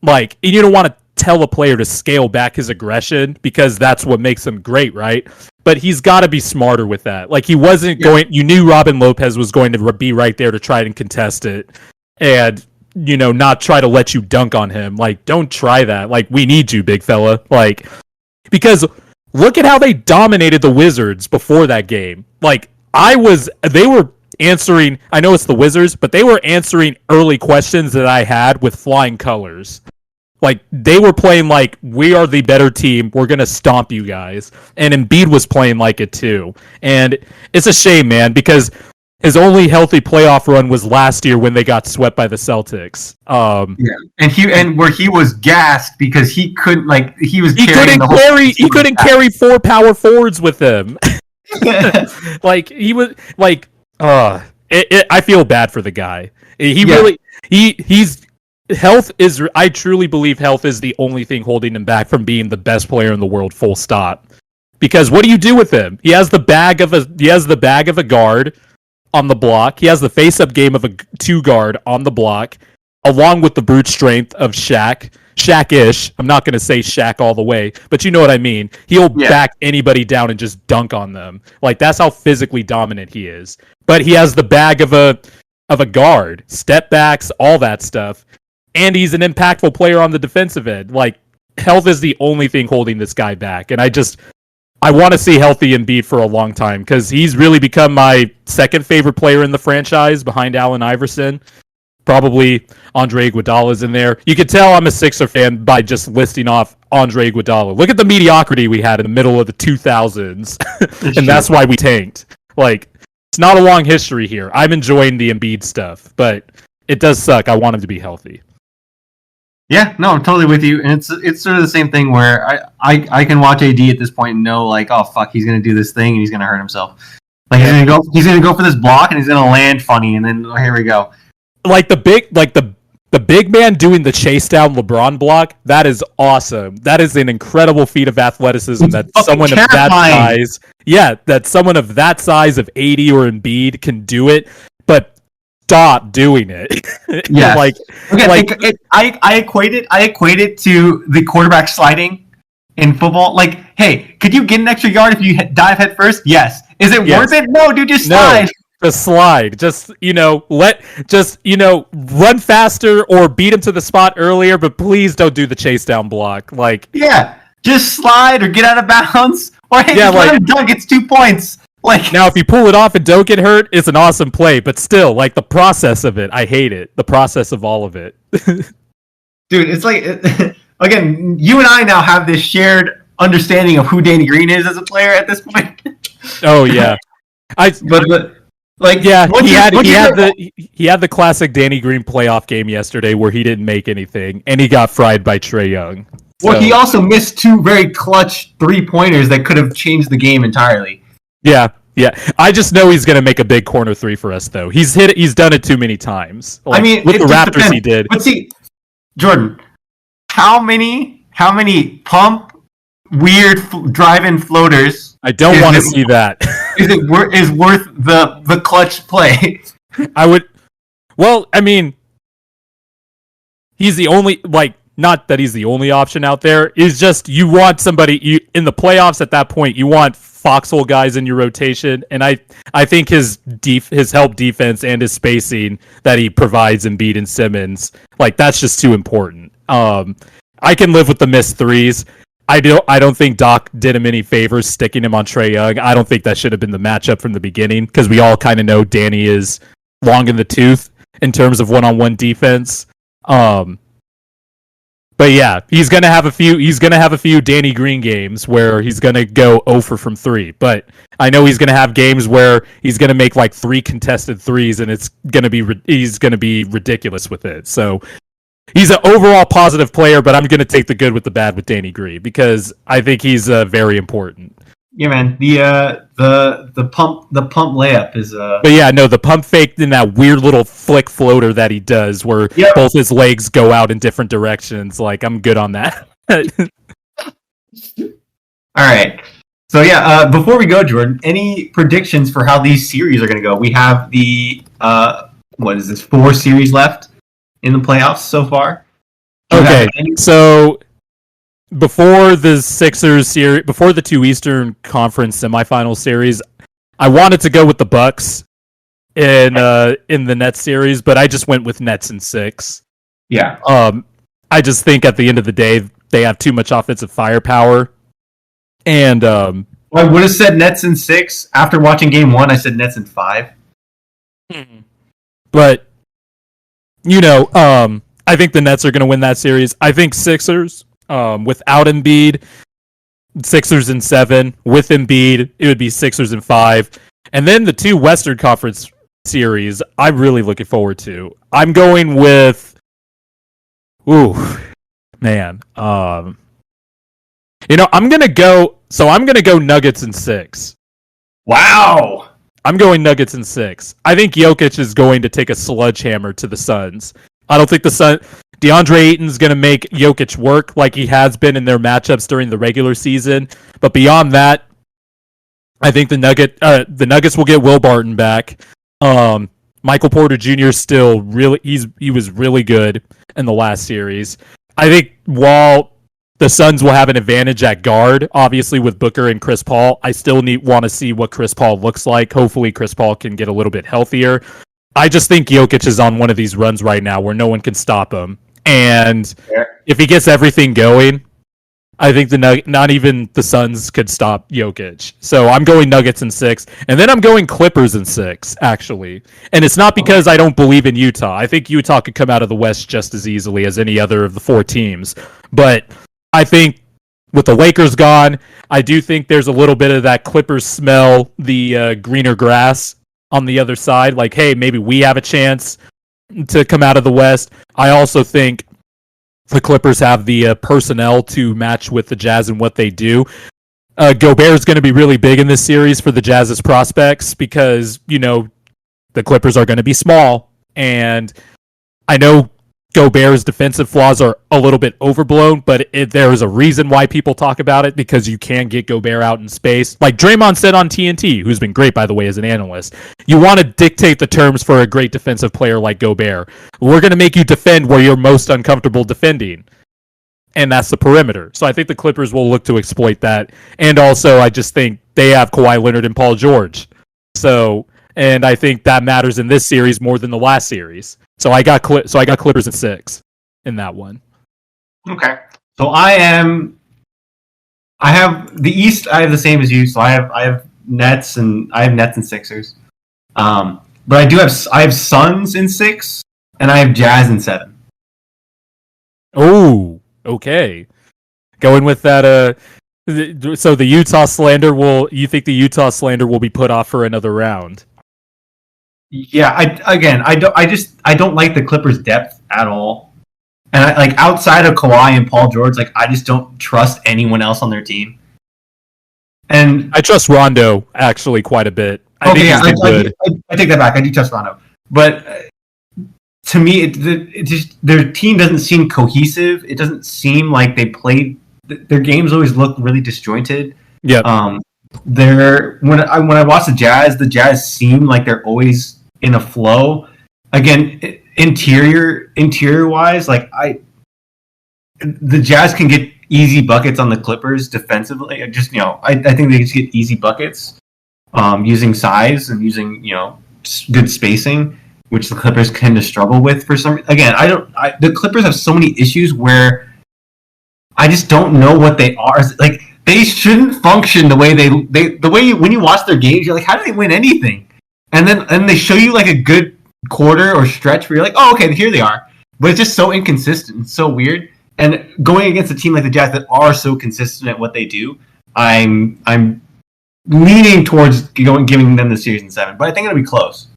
like, you don't want to tell a player to scale back his aggression because that's what makes him great, right? But he's got to be smarter with that. Like, he wasn't going. You knew Robin Lopez was going to be right there to try and contest it, and not try to let you dunk on him. Like, don't try that. Like, we need you, big fella. Like, because look at how they dominated the Wizards before that game. Like, they were answering, I know it's the Wizards, but they were answering early questions that I had with flying colors. Like, they were playing like, we are the better team. We're going to stomp you guys. And Embiid was playing like it too. And it's a shame, man, because his only healthy playoff run was last year when they got swept by the Celtics. And where he was gassed because he couldn't couldn't carry 4 power forwards with him. Like he was like, I feel bad for the guy. He's health is. I truly believe health is the only thing holding him back from being the best player in the world. Full stop. Because what do you do with him? He has the bag of a guard on the block. He has the face-up game of a 2-guard on the block, along with the brute strength of Shaq-ish. I'm not going to say Shaq all the way, but you know what I mean. He'll back anybody down and just dunk on them. Like, that's how physically dominant he is. But he has the bag of a guard, step backs, all that stuff. And he's an impactful player on the defensive end. Like, health is the only thing holding this guy back. And I want to see healthy Embiid for a long time because he's really become my second favorite player in the franchise behind Allen Iverson. Probably Andre Iguodala's in there. You can tell I'm a Sixer fan by just listing off Andre Iguodala. Look at the mediocrity we had in the middle of the 2000s, and that's why we tanked. Like, it's not a long history here. I'm enjoying the Embiid stuff, but it does suck. I want him to be healthy. Yeah, no, I'm totally with you, and it's sort of the same thing where I can watch AD at this point and know, like, oh fuck, he's gonna do this thing and he's gonna hurt himself. Like, he's gonna go for this block and he's gonna land funny, and then here we go. Like the big man doing the chase down LeBron block, that is awesome. That is an incredible feat of athleticism that someone of that size, that someone of that size of 80 or Embiid can do it, but stop doing it. Yeah, I equate it to the quarterback sliding in football. Like, hey, could you get an extra yard if you dive head first? Yes. Is it worth it? No, dude, just slide. Just slide. Just run faster or beat him to the spot earlier, but please don't do the chase down block. Like, yeah, just slide or get out of bounds or let him dunk. It's 2 points. Like, now, if you pull it off and don't get hurt, it's an awesome play. But still, like, the process of it, I hate it. The process of all of it. Dude, it's like, again, you and I now have this shared understanding of who Danny Green is as a player at this point. Oh yeah, he had the classic Danny Green playoff game yesterday where he didn't make anything and he got fried by Trae Young. Well, he also missed 2 very clutch 3-pointers that could have changed the game entirely. Yeah. I just know he's going to make a big corner 3 for us, though. He's done it too many times. Like, I mean, with the Raptors, depends. He did. But see, Jordan, how many pump weird drive-in floaters? I don't want to see that. is worth the clutch play? I would. Well, I mean, he's the only Not that he's the only option out there. It's just you want somebody in the playoffs at that point. You want foxhole guys in your rotation, and I think his help defense and his spacing that he provides Embiid and Simmons, like, that's just too important. I can live with the missed threes. I don't think Doc did him any favors sticking him on Trae Young. I don't think that should have been the matchup from the beginning because we all kind of know Danny is long in the tooth in terms of one-on-one defense. But yeah, he's gonna have a few Danny Green games where he's gonna go 0 from 3. But I know he's gonna have games where he's gonna make like 3 contested threes, and he's gonna be ridiculous with it. So he's an overall positive player, but I'm gonna take the good with the bad with Danny Green because I think he's very important. Yeah, man. The pump layup is. But yeah, no, the pump fake in that weird little flick floater that he does, where both his legs go out in different directions. Like, I'm good on that. All right. So yeah, before we go, Jordan, any predictions for how these series are going to go? We have the 4 series left in the playoffs so far. Okay, so before the Sixers series, before the 2 Eastern Conference semifinal series, I wanted to go with the Bucks in the Nets series, but I just went with Nets in 6. Yeah. I just think at the end of the day they have too much offensive firepower, and I would have said Nets in 6 after watching Game 1. I said Nets in 5. But I think the Nets are going to win that series. I think Sixers. Without Embiid, Sixers in 7. With Embiid, it would be Sixers in 5. And then the 2 Western Conference series, I'm really looking forward to. I'm going with, man. I'm gonna go Nuggets in 6. Wow. I'm going Nuggets in 6. I think Jokic is going to take a sledgehammer to the Suns. I don't think DeAndre Ayton's going to make Jokic work like he has been in their matchups during the regular season. But beyond that, I think the Nuggets will get Will Barton back. Michael Porter Jr. still he was really good in the last series. I think while the Suns will have an advantage at guard, obviously with Booker and Chris Paul, I still want to see what Chris Paul looks like. Hopefully Chris Paul can get a little bit healthier. I just think Jokic is on one of these runs right now where no one can stop him. And if he gets everything going, I think not even the Suns could stop Jokic. So I'm going Nuggets in 6, and then I'm going Clippers in 6, actually. And it's not because I don't believe in Utah. I think Utah could come out of the West just as easily as any other of the 4 teams. But I think with the Lakers gone, I do think there's a little bit of that Clippers smell, the greener grass on the other side. Like, hey, maybe we have a chance to come out of the West. I also think the Clippers have the personnel to match with the Jazz and what they do. Gobert is going to be really big in this series for the Jazz's prospects because, the Clippers are going to be small. And I know Gobert's defensive flaws are a little bit overblown, but there is a reason why people talk about it, because you can get Gobert out in space. Like Draymond said on TNT, who's been great, by the way, as an analyst, you want to dictate the terms for a great defensive player like Gobert. We're going to make you defend where you're most uncomfortable defending, and that's the perimeter. So I think the Clippers will look to exploit that. And also, I just think they have Kawhi Leonard and Paul George. And I think that matters in this series more than the last series. So I got Clippers at 6 in that one. Okay. So I have the East. I have the same as you. So I have Nets and Sixers. But I have Suns in 6 and I have Jazz in 7. Oh, okay. Going with that. So the Utah slander you think the Utah slander will be put off for another round? Yeah, I don't like the Clippers' depth at all, and outside of Kawhi and Paul George, I just don't trust anyone else on their team. And I trust Rondo actually quite a bit. I take that back. I do trust Rondo, but to me, it just their team doesn't seem cohesive. It doesn't seem like they played. Their games always look really disjointed. Yeah. When I watch the Jazz seem like they're always in a flow. Again, interior wise, the Jazz can get easy buckets on the Clippers defensively. I think they just get easy buckets using size and using good spacing, which the Clippers tend to struggle with for some. Again, the Clippers have so many issues where I just don't know what they are. Like they shouldn't function the way when you watch their games, you're like, how do they win anything? And then they show you like a good quarter or stretch where you're like, oh, okay, here they are. But it's just so inconsistent and so weird. And going against a team like the Jazz that are so consistent at what they do, I'm leaning towards giving them the series in 7. But I think it'll be close.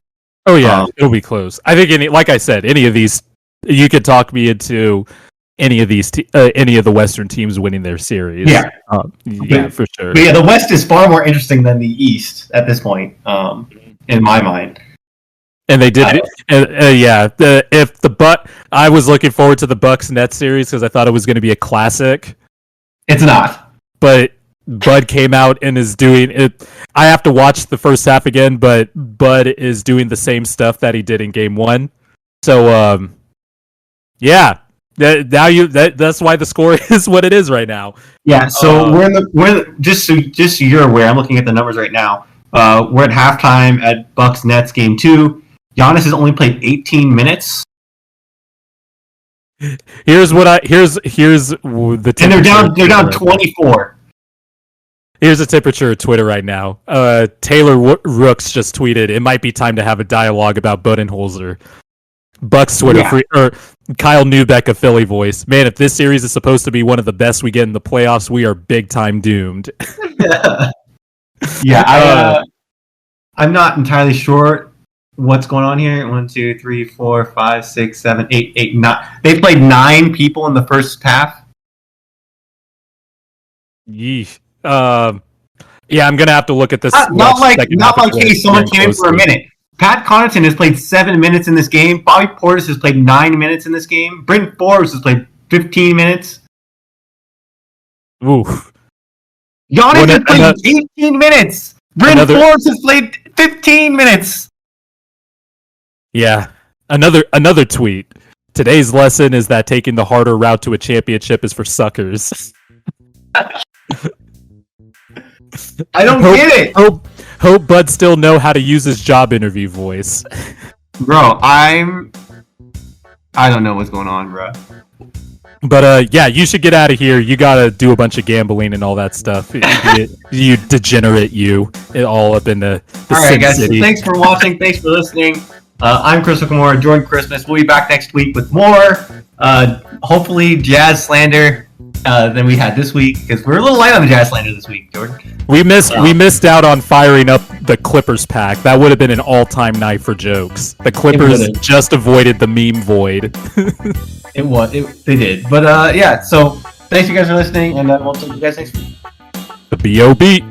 Oh yeah, it'll be close. I think like I said, any of these, you could talk me into any of these, any of the Western teams winning their series. Yeah, for sure. But yeah, the West is far more interesting than the East at this point, in my mind. And they did, I was looking forward to the Bucks Nets series because I thought it was going to be a classic. It's not, but Bud came out and is doing it. I have to watch the first half again, but Bud is doing the same stuff that he did in Game 1. So, that's why the score is what it is right now. Yeah. So just so you're aware, I'm looking at the numbers right now. We're at halftime at Bucks Nets Game 2. Giannis has only played 18 minutes. Here's the and they're down 24. Here's the temperature of Twitter right now. Taylor Rooks just tweeted, "It might be time to have a dialogue about Budenholzer." Bucks Twitter or Kyle Neubeck of Philly Voice. Man, if this series is supposed to be one of the best we get in the playoffs, we are big time doomed. I'm not entirely sure what's going on here. 1, 2, 3, 4, 5, 6, 7, 8, 9. They played 9 people in the first half. Yeesh. I'm gonna have to look at this. Not like hey, someone came in for a minute. Pat Connaughton has played 7 minutes in this game. Bobby Portis has played 9 minutes in this game. Bryn Forbes has played 15 minutes. Ooh. Giannis has played 18 minutes. Bryn Forbes has played 15 minutes. Yeah. Another tweet. Today's lesson is that taking the harder route to a championship is for suckers. I don't get it. Hope Bud still know how to use his job interview voice. Bro, I don't know what's going on, bro. But you should get out of here. You gotta do a bunch of gambling and all that stuff. You degenerate, all up in the all right, guys. City. So thanks for watching. Thanks for listening. I'm Chris Okamura. Jordan Christmas. We'll be back next week with more. Hopefully, Jazz slander than we had this week because we're a little light on the Jazz slander this week, Jordan. We missed out on firing up the Clippers pack. That would have been an all-time night for jokes. The Clippers just avoided the meme void. They did. But so thanks you guys for listening, and we'll see you guys next week. The B.O.B.